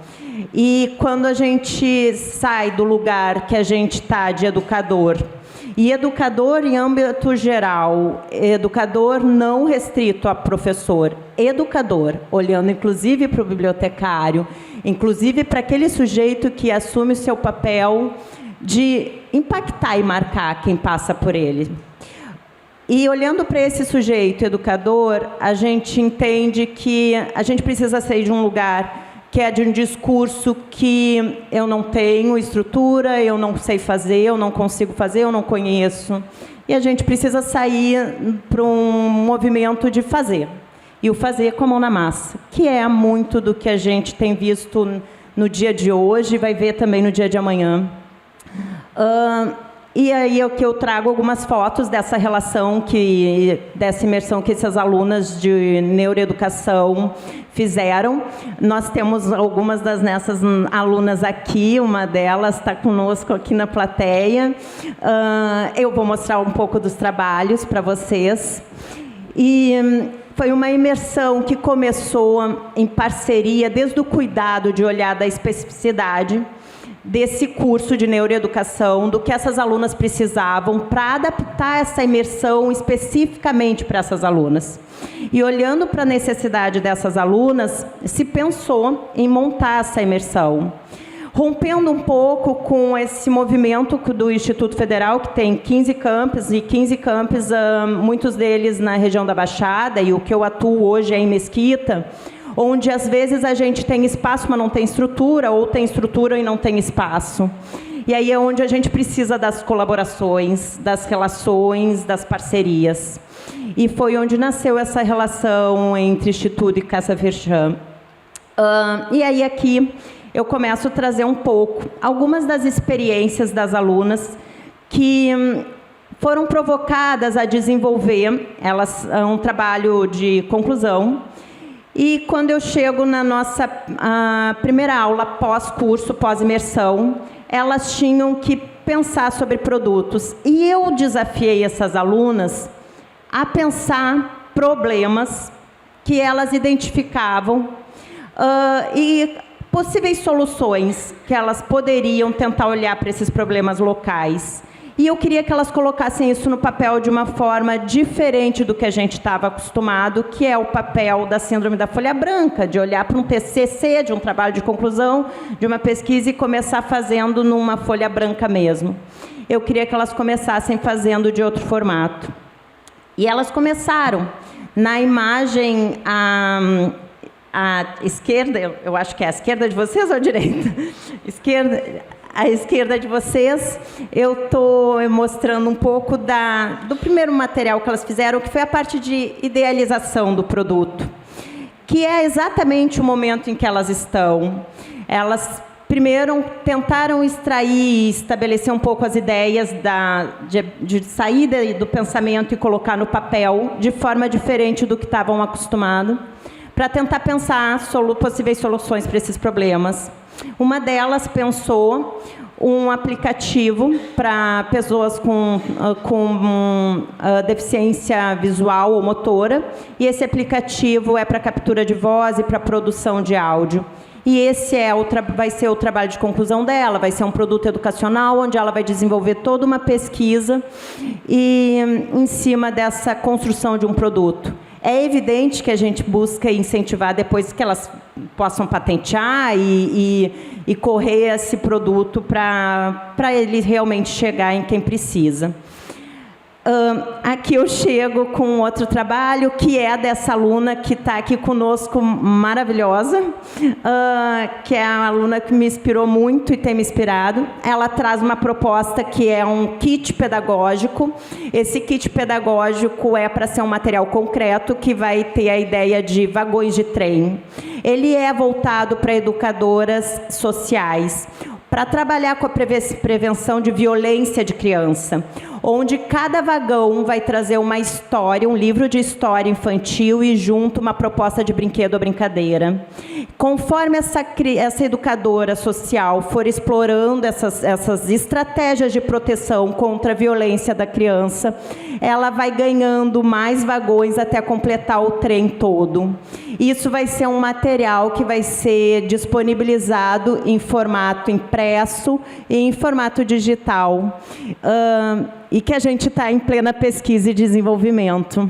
E quando a gente sai do lugar que a gente está de educador, e educador em âmbito geral, educador não restrito a professor, educador, olhando inclusive para o bibliotecário, inclusive para aquele sujeito que assume o seu papel de impactar e marcar quem passa por ele. E olhando para esse sujeito educador, a gente entende que a gente precisa sair de um lugar que é de um discurso que eu não tenho estrutura, eu não sei fazer, eu não consigo fazer, eu não conheço. E a gente precisa sair para um movimento de fazer. E o fazer com a mão na massa, que é muito do que a gente tem visto no dia de hoje e vai ver também no dia de amanhã. E aí eu trago algumas fotos dessa relação, dessa imersão que essas alunas de neuroeducação fizeram. Nós temos algumas dessas alunas aqui, uma delas está conosco aqui na plateia. Eu vou mostrar um pouco dos trabalhos para vocês. E foi uma imersão que começou em parceria, desde o cuidado de olhar da especificidade desse curso de neuroeducação, do que essas alunas precisavam para adaptar essa imersão especificamente para essas alunas. E olhando para a necessidade dessas alunas, se pensou em montar essa imersão. Rompendo um pouco com esse movimento do Instituto Federal, que tem 15 campos, e 15 campos, muitos deles na região da Baixada, e o que eu atuo hoje é em Mesquita, onde às vezes a gente tem espaço, mas não tem estrutura, ou tem estrutura e não tem espaço. E aí é onde a gente precisa das colaborações, das relações, das parcerias. E foi onde nasceu essa relação entre Instituto e Casa Vercham. E aí aqui eu começo a trazer um pouco algumas das experiências das alunas que foram provocadas a desenvolver um trabalho de conclusão. E quando eu chego na nossa primeira aula pós-curso, pós-imersão, elas tinham que pensar sobre produtos. E eu desafiei essas alunas a pensar problemas que elas identificavam e possíveis soluções que elas poderiam tentar olhar para esses problemas locais. E eu queria que elas colocassem isso no papel de uma forma diferente do que a gente estava acostumado, que é o papel da síndrome da folha branca, de olhar para um TCC, de um trabalho de conclusão, de uma pesquisa e começar fazendo numa folha branca mesmo. Eu queria que elas começassem fazendo de outro formato. E elas começaram. Na imagem à esquerda, eu acho que é a esquerda de vocês ou a direita? Esquerda. À esquerda de vocês, eu estou mostrando um pouco do primeiro material que elas fizeram, que foi a parte de idealização do produto, que é exatamente o momento em que elas estão. Elas, primeiro, tentaram extrair e estabelecer um pouco as ideias de saída do pensamento e colocar no papel, de forma diferente do que estavam acostumados, para tentar pensar possíveis soluções para esses problemas. Uma delas pensou um aplicativo para pessoas com deficiência visual ou motora, e esse aplicativo é para captura de voz e para produção de áudio. E esse vai ser o trabalho de conclusão dela, vai ser um produto educacional, onde ela vai desenvolver toda uma pesquisa em cima dessa construção de um produto. É evidente que a gente busca incentivar depois que elas possam patentear e correr esse produto para ele realmente chegar em quem precisa. Aqui eu chego com outro trabalho, que é dessa aluna que está aqui conosco, maravilhosa, que é a aluna que me inspirou muito e tem me inspirado. Ela traz uma proposta que é um kit pedagógico. Esse kit pedagógico é para ser um material concreto, que vai ter a ideia de vagões de trem. Ele é voltado para educadoras sociais. para trabalhar com a prevenção de violência de criança, onde cada vagão vai trazer uma história, um livro de história infantil e junto uma proposta de brinquedo ou brincadeira. Conforme essa educadora social for explorando essas estratégias de proteção contra a violência da criança, ela vai ganhando mais vagões até completar o trem todo. Isso vai ser um material que vai ser disponibilizado em formato impresso e em formato digital, e que a gente está em plena pesquisa e desenvolvimento.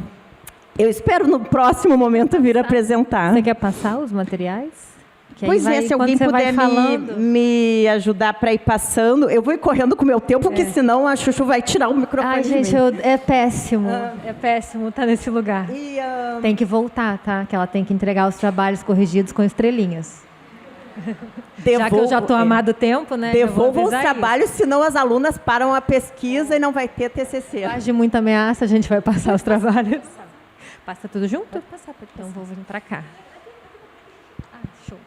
Eu espero no próximo momento vir apresentar. Você quer passar os materiais? Que pois é, se alguém puder me ajudar para ir passando, eu vou ir correndo com o meu tempo, porque senão a Chuchu vai tirar o microfone. Ai, gente, é péssimo. É péssimo estar nesse lugar. Tem que voltar, tá? Que ela tem que entregar os trabalhos corrigidos com estrelinhas. Já que eu já estou amado tempo, né? Devolvam os trabalhos, senão as alunas param a pesquisa e não vai ter TCC. Faz de muita ameaça, a gente vai passar os trabalhos. Passa tudo junto? Pode passar. Então vou vir para cá. Show.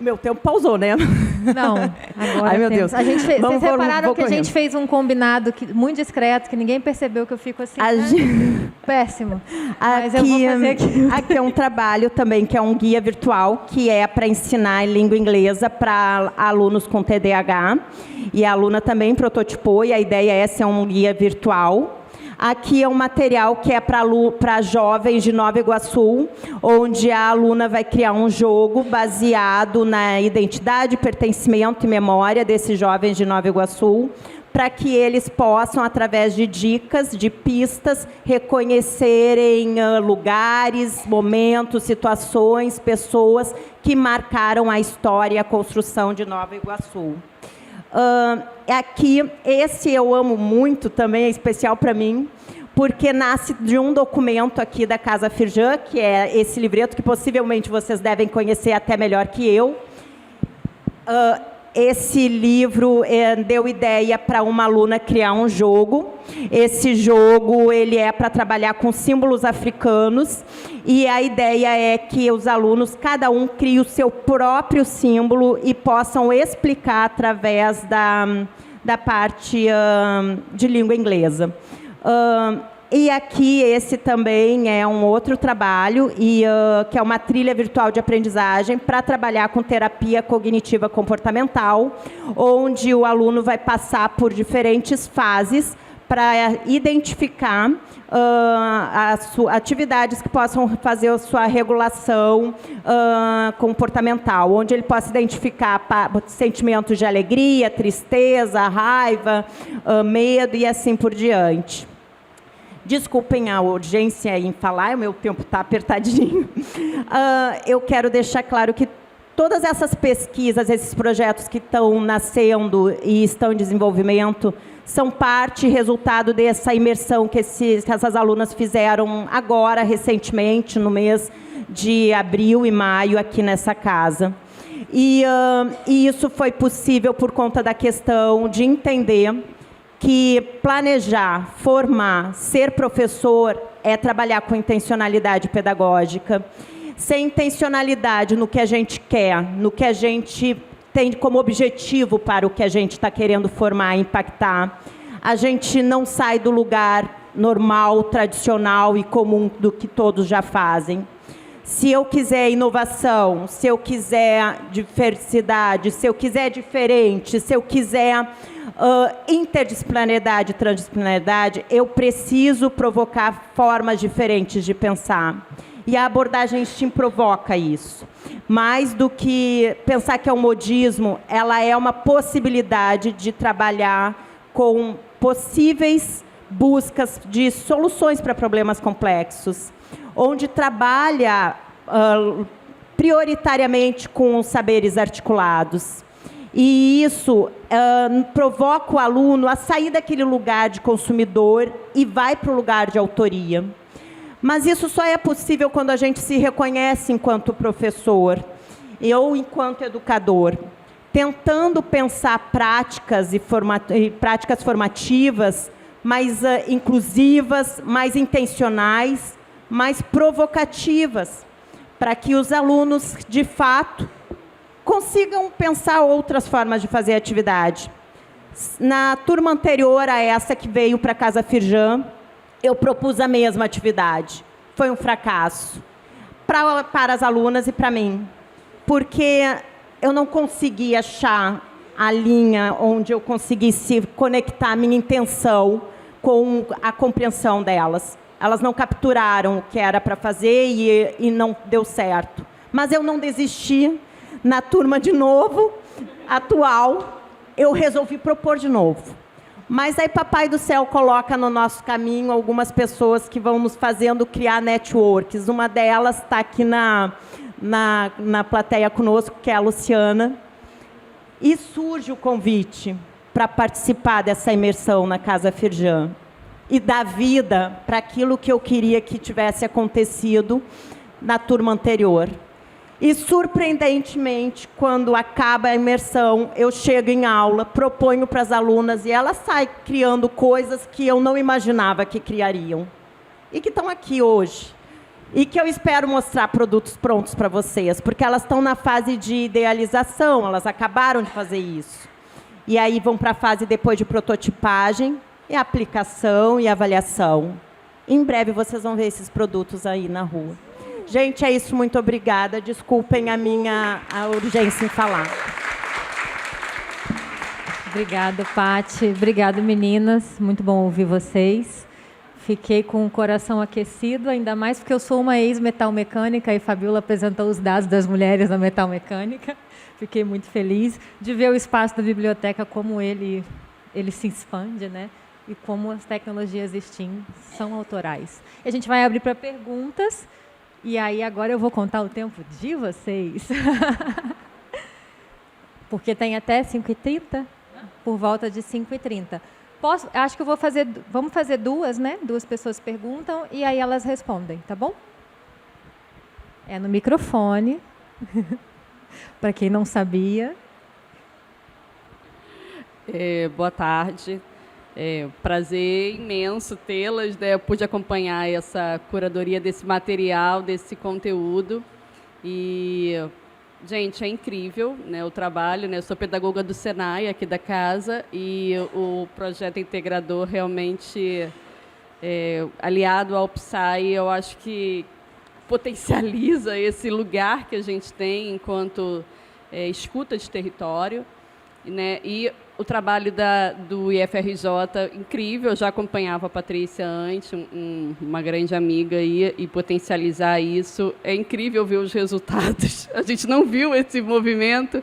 Meu tempo pausou, né? Não, agora ai, meu Deus. A gente fez, vocês repararam que a gente fez um combinado muito discreto, que ninguém percebeu que eu fico assim, né? Péssimo. Mas eu vou fazer aqui. Aqui é um trabalho também, que é um guia virtual, que é para ensinar língua inglesa para alunos com TDAH. E a aluna também prototipou, e a ideia é ser um guia virtual. Aqui é um material que é para jovens de Nova Iguaçu, onde a aluna vai criar um jogo baseado na identidade, pertencimento e memória desses jovens de Nova Iguaçu, para que eles possam, através de dicas, de pistas, reconhecerem lugares, momentos, situações, pessoas que marcaram a história e a construção de Nova Iguaçu. Aqui, esse eu amo muito, também é especial para mim, porque nasce de um documento aqui da Casa Firjan, que é esse livreto que possivelmente vocês devem conhecer até melhor que eu. Esse livro deu ideia para uma aluna criar um jogo. Esse jogo ele é para trabalhar com símbolos africanos, e a ideia é que os alunos, cada um, crie o seu próprio símbolo e possam explicar através da parte de língua inglesa. E aqui esse também é um outro trabalho, que é uma trilha virtual de aprendizagem para trabalhar com terapia cognitiva comportamental, onde o aluno vai passar por diferentes fases para identificar atividades que possam fazer a sua regulação comportamental, onde ele possa identificar sentimentos de alegria, tristeza, raiva, medo e assim por diante. Desculpem a urgência em falar, o meu tempo está apertadinho. Eu quero deixar claro que todas essas pesquisas, esses projetos que estão nascendo e estão em desenvolvimento, são parte, resultado dessa imersão que essas alunas fizeram agora, recentemente, no mês de abril e maio, aqui nessa casa. E isso foi possível por conta da questão de entender que planejar, formar, ser professor é trabalhar com intencionalidade pedagógica. Sem intencionalidade no que a gente quer, no que a gente tem como objetivo para o que a gente está querendo formar e impactar, a gente não sai do lugar normal, tradicional e comum do que todos já fazem. Se eu quiser inovação, se eu quiser diversidade, se eu quiser diferente, se eu quiser interdisciplinaridade e transdisciplinaridade, eu preciso provocar formas diferentes de pensar. E a abordagem STEAM provoca isso. Mais do que pensar que é um modismo, ela é uma possibilidade de trabalhar com possíveis buscas de soluções para problemas complexos, onde trabalha prioritariamente com os saberes articulados. E isso provoca o aluno a sair daquele lugar de consumidor e vai para o lugar de autoria. Mas isso só é possível quando a gente se reconhece enquanto professor ou enquanto educador, tentando pensar práticas práticas formativas mais inclusivas, mais intencionais, mais provocativas, para que os alunos, de fato, consigam pensar outras formas de fazer atividade. Na turma anterior a essa que veio para a Casa Firjan, eu propus a mesma atividade. Foi um fracasso para as alunas e para mim, porque eu não consegui achar a linha onde eu conseguisse conectar a minha intenção com a compreensão delas. Elas não capturaram o que era para fazer e não deu certo. Mas eu não desisti. Na turma de novo, atual, eu resolvi propor de novo. Mas aí Papai do Céu coloca no nosso caminho algumas pessoas que vão nos fazendo criar networks. Uma delas está aqui na plateia conosco, que é a Luciana. E surge o convite para participar dessa imersão na Casa Firjan e dar vida para aquilo que eu queria que tivesse acontecido na turma anterior. E, surpreendentemente, quando acaba a imersão, eu chego em aula, proponho para as alunas e elas saem criando coisas que eu não imaginava que criariam. E que estão aqui hoje. E que eu espero mostrar produtos prontos para vocês, porque elas estão na fase de idealização, elas acabaram de fazer isso. E aí vão para a fase depois de prototipagem, e aplicação e avaliação. Em breve vocês vão ver esses produtos aí na rua. Gente, é isso, muito obrigada. Desculpem a urgência em falar. Obrigada, Paty. Obrigada, meninas. Muito bom ouvir vocês. Fiquei com o coração aquecido, ainda mais porque eu sou uma ex-metalmecânica e Fabiola apresentou os dados das mulheres na metalmecânica. Fiquei muito feliz de ver o espaço da biblioteca, como ele se expande, né? E como as tecnologias STEAM são autorais. E a gente vai abrir para perguntas. E aí, agora eu vou contar o tempo de vocês. Porque tem até 5h30, por volta de 5h30. Acho que vamos fazer duas, né? Duas pessoas perguntam e aí elas respondem, tá bom? É no microfone, para quem não sabia. Boa tarde. Prazer imenso tê-las, né? Eu pude acompanhar essa curadoria desse material, desse conteúdo. E, gente, é incrível, né, o trabalho, né? Eu sou pedagoga do Senai, aqui da casa, e o projeto integrador realmente, aliado ao PSAE, eu acho que potencializa esse lugar que a gente tem enquanto escuta de território, né? E o trabalho do IFRJ, incrível, eu já acompanhava a Patrícia antes, uma grande amiga, e potencializar isso. É incrível ver os resultados. A gente não viu esse movimento,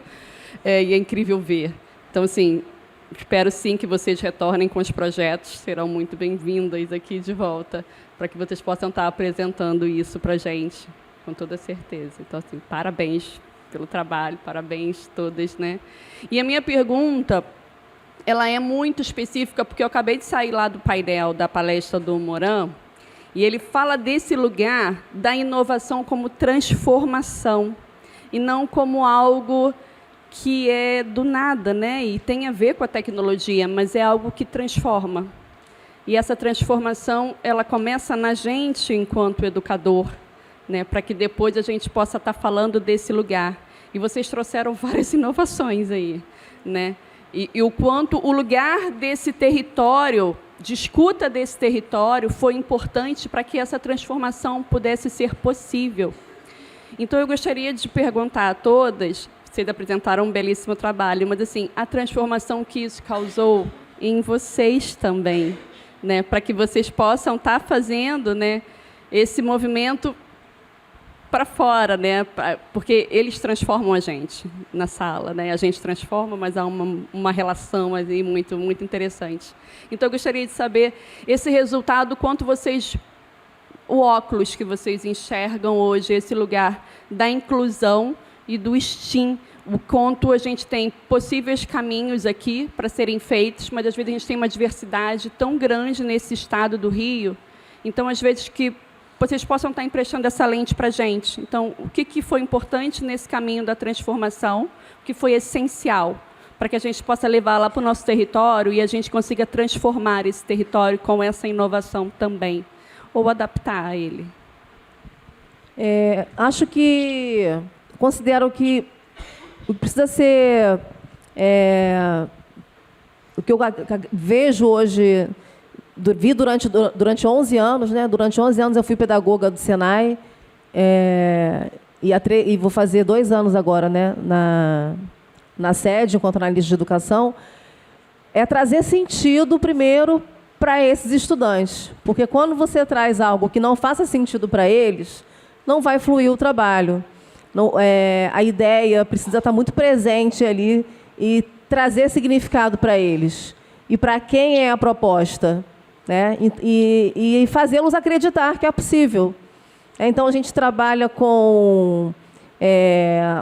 e é incrível ver. Então, assim, espero sim que vocês retornem com os projetos, serão muito bem-vindas aqui de volta, para que vocês possam estar apresentando isso para a gente, com toda certeza. Então, assim, parabéns pelo trabalho, parabéns todas, né? E a minha pergunta, ela é muito específica, porque eu acabei de sair lá do painel da palestra do Moran, e ele fala desse lugar da inovação como transformação, e não como algo que é do nada, né? E tem a ver com a tecnologia, mas é algo que transforma. E essa transformação, ela começa na gente enquanto educador, né? Para que depois a gente possa estar falando desse lugar. E vocês trouxeram várias inovações aí, né? E o quanto o lugar desse território, de escuta desse território, foi importante para que essa transformação pudesse ser possível. Então, eu gostaria de perguntar a todas, vocês apresentaram um belíssimo trabalho, mas, assim, a transformação que isso causou em vocês também, né? Para que vocês possam estar fazendo, né, esse movimento para fora, né? Porque eles transformam a gente na sala, né? A gente transforma, mas há uma relação ali muito, muito interessante. Então, eu gostaria de saber esse resultado, quanto vocês, o óculos que vocês enxergam hoje, esse lugar da inclusão e do STEAM, o quanto a gente tem possíveis caminhos aqui para serem feitos, mas, às vezes, a gente tem uma diversidade tão grande nesse estado do Rio. Então, às vezes, que vocês possam estar emprestando essa lente para a gente. Então, o que foi importante nesse caminho da transformação, o que foi essencial, para que a gente possa levar lá para o nosso território e a gente consiga transformar esse território com essa inovação também, ou adaptar a ele? Considero que O que precisa ser... o que eu vejo hoje, vi durante 11 anos, né? Durante 11 anos eu fui pedagoga do Senai, e vou fazer 2 anos agora, né? Na sede, enquanto analista de educação, é trazer sentido primeiro para esses estudantes. Porque quando você traz algo que não faça sentido para eles, não vai fluir o trabalho. Não, a ideia precisa estar muito presente ali e trazer significado para eles. E para quem é a proposta, né? E fazê-los acreditar que é possível. Então, a gente trabalha com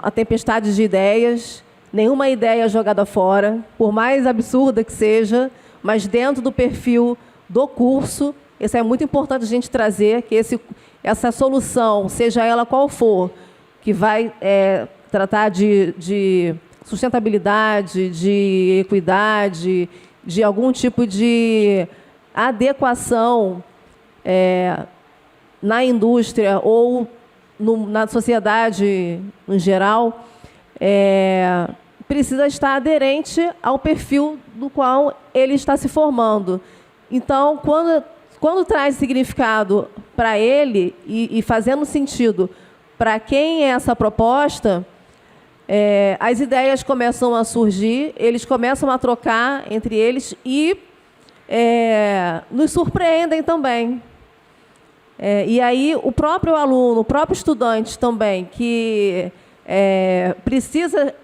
a tempestade de ideias, nenhuma ideia jogada fora, por mais absurda que seja, mas dentro do perfil do curso. Isso é muito importante a gente trazer, que essa solução, seja ela qual for, que vai tratar de sustentabilidade, de equidade, de algum tipo de adequação na indústria ou na sociedade em geral, precisa estar aderente ao perfil do qual ele está se formando. Então, quando traz significado para ele e fazendo sentido para quem é essa proposta, as ideias começam a surgir, eles começam a trocar entre eles e nos surpreendem também. E aí o próprio aluno, o próprio estudante também, que precisa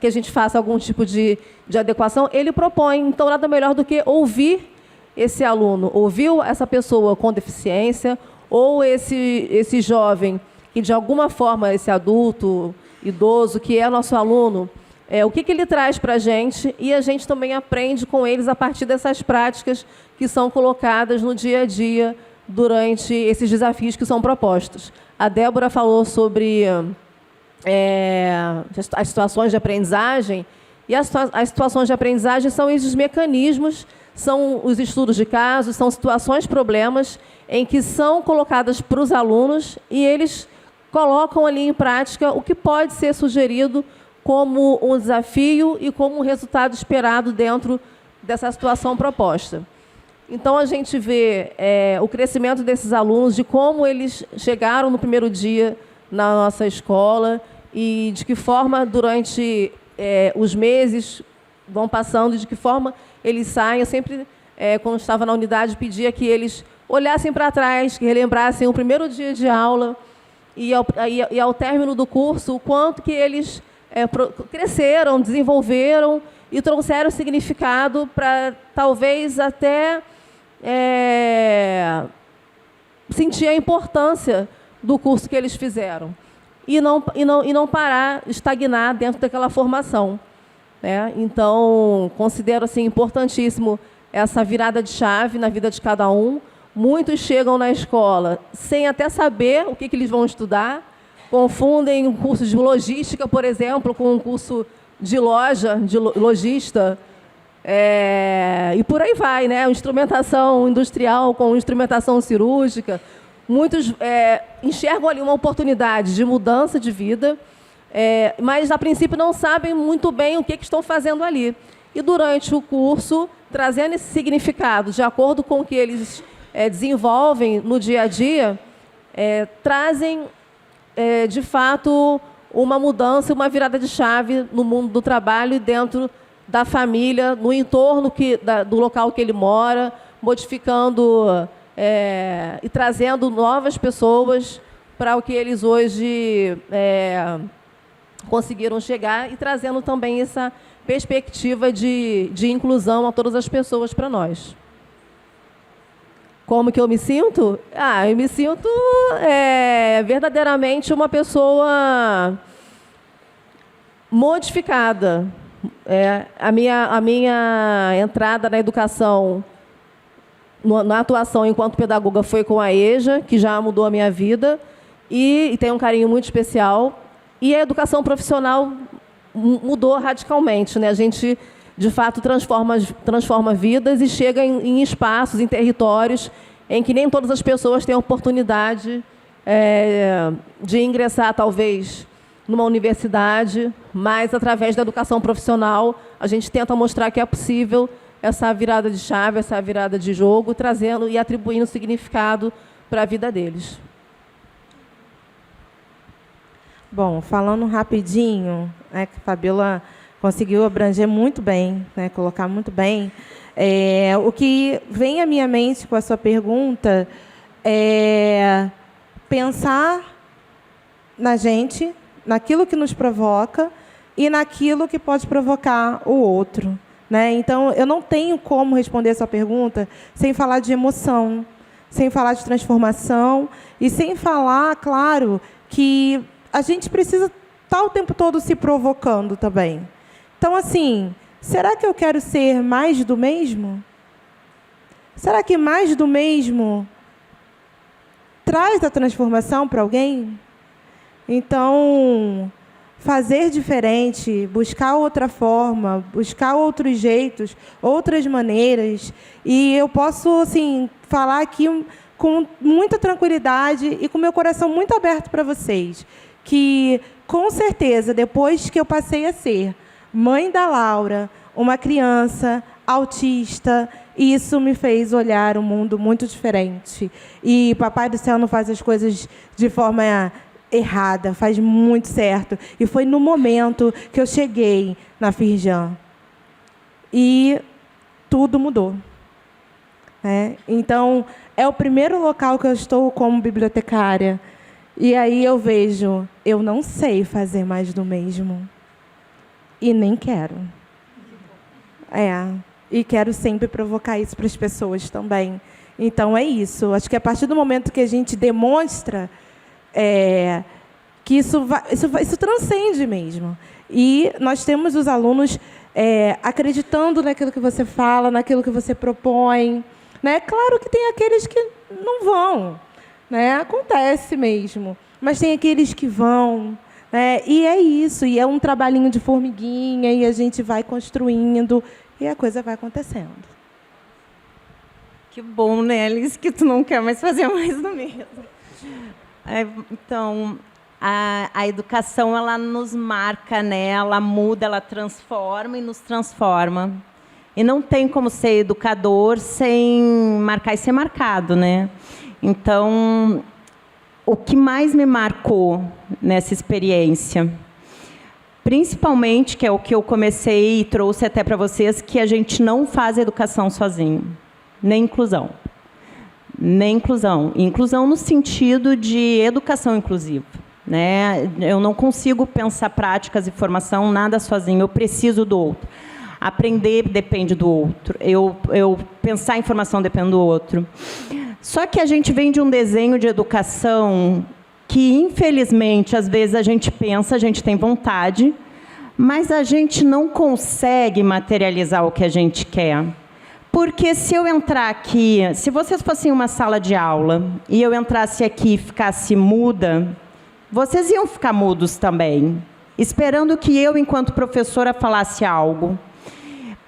que a gente faça algum tipo de adequação, ele propõe. Então, nada melhor do que ouvir esse aluno, ouvir essa pessoa com deficiência, ou esse jovem que, de alguma forma, esse adulto, idoso, que é nosso aluno, o que ele traz para a gente, e a gente também aprende com eles a partir dessas práticas que são colocadas no dia a dia durante esses desafios que são propostos. A Débora falou sobre as situações de aprendizagem, e as situações de aprendizagem são esses mecanismos, são os estudos de casos, são situações, problemas, em que são colocadas para os alunos e eles colocam ali em prática o que pode ser sugerido como um desafio e como um resultado esperado dentro dessa situação proposta. Então, a gente vê o crescimento desses alunos, de como eles chegaram no primeiro dia na nossa escola e de que forma, durante os meses, vão passando, e de que forma eles saem. Eu sempre, quando estava na unidade, pedia que eles olhassem para trás, que relembrassem o primeiro dia de aula e ao término do curso, o quanto que eles cresceram, desenvolveram e trouxeram significado para, talvez, até sentir a importância do curso que eles fizeram. E não parar, estagnar dentro daquela formação. Né? Então, considero assim, importantíssimo essa virada de chave na vida de cada um. Muitos chegam na escola sem até saber o que eles vão estudar, confundem um curso de logística, por exemplo, com um curso de loja, de lojista, e por aí vai, né? Instrumentação industrial com instrumentação cirúrgica. Muitos enxergam ali uma oportunidade de mudança de vida, mas, a princípio, não sabem muito bem o que estão fazendo ali. E, durante o curso, trazendo esse significado de acordo com o que eles desenvolvem no dia a dia, trazem, de fato, uma mudança, uma virada de chave no mundo do trabalho e dentro da família, no entorno do local que ele mora, modificando e trazendo novas pessoas para o que eles hoje conseguiram chegar, e trazendo também essa perspectiva de inclusão a todas as pessoas para nós. Como que eu me sinto? Eu me sinto verdadeiramente uma pessoa modificada. A minha entrada na educação, na atuação enquanto pedagoga, foi com a EJA, que já mudou a minha vida, e tem um carinho muito especial. E a educação profissional mudou radicalmente, né? A gente, de fato, transforma vidas e chega em espaços, em territórios em que nem todas as pessoas têm a oportunidade de ingressar, talvez, numa universidade, mas através da educação profissional a gente tenta mostrar que é possível essa virada de chave, essa virada de jogo, trazendo e atribuindo significado para a vida deles. Bom, falando rapidinho, né, que a Fabíola conseguiu abranger muito bem, né, colocar muito bem, o que vem à minha mente com a sua pergunta é pensar na gente, naquilo que nos provoca e naquilo que pode provocar o outro, né? Então, eu não tenho como responder essa pergunta sem falar de emoção, sem falar de transformação e sem falar, claro, que a gente precisa estar o tempo todo se provocando também. Então, assim, será que eu quero ser mais do mesmo? Será que mais do mesmo traz a transformação para alguém? Então, fazer diferente, buscar outra forma, buscar outros jeitos, outras maneiras. E eu posso, assim, falar aqui com muita tranquilidade e com meu coração muito aberto para vocês, que, com certeza, depois que eu passei a ser mãe da Laura, uma criança autista, isso me fez olhar o mundo muito diferente. E Papai do Céu não faz as coisas de forma errada, faz muito certo. E foi no momento que eu cheguei na Firjan. E tudo mudou. Então, é o primeiro local que eu estou como bibliotecária. E aí eu vejo, eu não sei fazer mais do mesmo. E nem quero. E quero sempre provocar isso para as pessoas também. Então, é isso. Acho que a partir do momento que a gente demonstra que isso transcende mesmo. E nós temos os alunos acreditando naquilo que você fala, naquilo que você propõe. Né? Claro que tem aqueles que não vão. Né? Acontece mesmo. Mas tem aqueles que vão. E é isso. E é um trabalhinho de formiguinha, e a gente vai construindo, e a coisa vai acontecendo. Que bom, né, Alice, que tu não quer mais fazer mais do mesmo. Então, a educação, ela nos marca, né? Ela muda, ela transforma e nos transforma. E não tem como ser educador sem marcar e ser marcado, né? Então, o que mais me marcou nessa experiência, principalmente, que é o que eu comecei e trouxe até para vocês, que a gente não faz educação sozinho, nem inclusão. Nem inclusão. Inclusão no sentido de educação inclusiva. Né? Eu não consigo pensar práticas e formação nada sozinho, eu preciso do outro. Aprender depende do outro, eu pensar em formação depende do outro. Só que a gente vem de um desenho de educação que, infelizmente, às vezes a gente pensa, a gente tem vontade, mas a gente não consegue materializar o que a gente quer. Porque se eu entrar aqui, se vocês fossem uma sala de aula e eu entrasse aqui e ficasse muda, vocês iam ficar mudos também, esperando que eu, enquanto professora, falasse algo.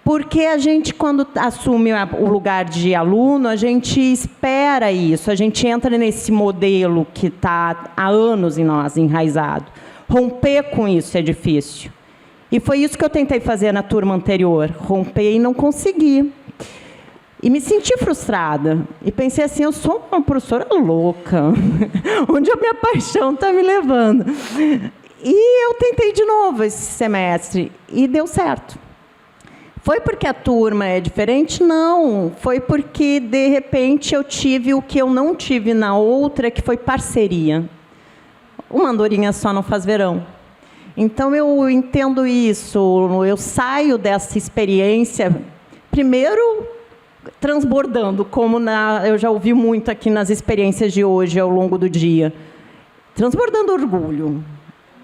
Porque a gente, quando assume o lugar de aluno, a gente espera isso, a gente entra nesse modelo que está há anos em nós, enraizado. Romper com isso é difícil. E foi isso que eu tentei fazer na turma anterior, romper e não consegui. E me senti frustrada. E pensei assim, eu sou uma professora louca. Onde a minha paixão está me levando? E eu tentei de novo esse semestre e deu certo. Foi porque a turma é diferente? Não. Foi porque, de repente, eu tive o que eu não tive na outra, que foi parceria. Uma andorinha só não faz verão. Então, eu entendo isso. Eu saio dessa experiência, primeiro, transbordando, como eu já ouvi muito aqui nas experiências de hoje, ao longo do dia. Transbordando orgulho.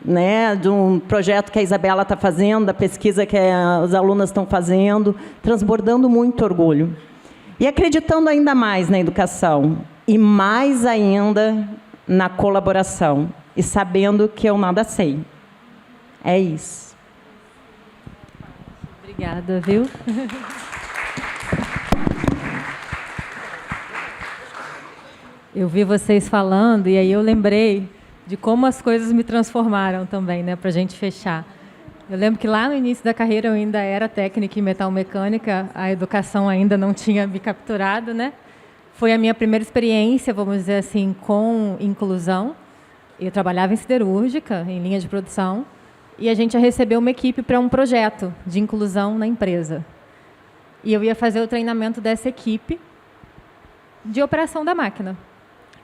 Né, de um projeto que a Isabela está fazendo, da pesquisa que as alunas estão fazendo, transbordando muito orgulho. E acreditando ainda mais na educação, e mais ainda na colaboração, e sabendo que eu nada sei. É isso. Obrigada, viu? Eu vi vocês falando, e aí eu lembrei de como as coisas me transformaram também, né, para a gente fechar. Eu lembro que lá no início da carreira eu ainda era técnica em metalmecânica, a educação ainda não tinha me capturado, né? Foi a minha primeira experiência, vamos dizer assim, com inclusão. Eu trabalhava em siderúrgica, em linha de produção, e a gente ia receber uma equipe para um projeto de inclusão na empresa. E eu ia fazer o treinamento dessa equipe de operação da máquina.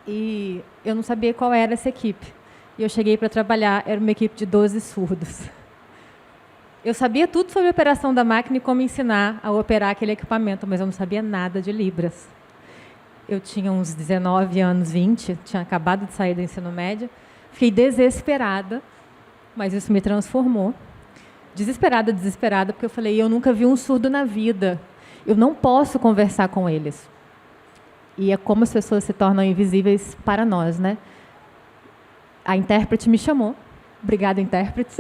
E eu não sabia qual era essa equipe. E eu cheguei para trabalhar, era uma equipe de 12 surdos. Eu sabia tudo sobre a operação da máquina e como ensinar a operar aquele equipamento, mas eu não sabia nada de Libras. Eu tinha uns 19 anos, 20, tinha acabado de sair do ensino médio. Fiquei desesperada, mas isso me transformou. Desesperada, desesperada, porque eu falei, eu nunca vi um surdo na vida. Eu não posso conversar com eles. E é como as pessoas se tornam invisíveis para nós, né? A intérprete me chamou, obrigada, intérpretes,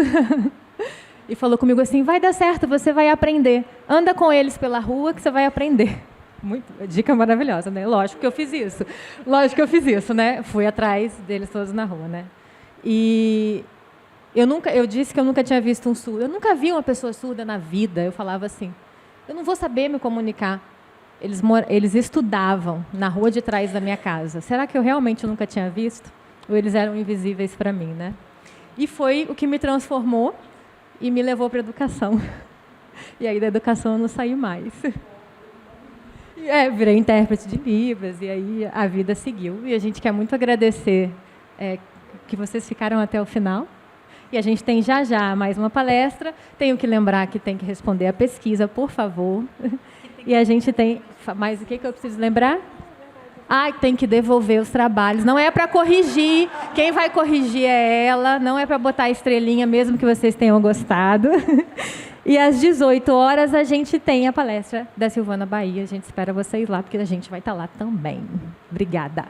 e falou comigo assim, vai dar certo, você vai aprender. Anda com eles pela rua que você vai aprender. Muito, dica maravilhosa, né? Lógico que eu fiz isso. Lógico que eu fiz isso, né? Fui atrás deles todos na rua, né? E eu disse que eu nunca tinha visto um surdo. Eu nunca vi uma pessoa surda na vida. Eu falava assim, eu não vou saber me comunicar. Eles estudavam na rua de trás da minha casa. Será que eu realmente nunca tinha visto? Ou eles eram invisíveis para mim, né? E foi o que me transformou e me levou para a educação. E aí da educação eu não saí mais. Virei intérprete de Libras, e aí a vida seguiu. E a gente quer muito agradecer que vocês ficaram até o final. E a gente tem já mais uma palestra. Tenho que lembrar que tem que responder a pesquisa, por favor. E a gente tem... Mas o que eu preciso lembrar? Tem que devolver os trabalhos. Não é para corrigir. Quem vai corrigir é ela. Não é para botar a estrelinha, mesmo que vocês tenham gostado. E às 18 horas a gente tem a palestra da Silvana Bahia. A gente espera vocês lá, porque a gente vai estar lá também. Obrigada.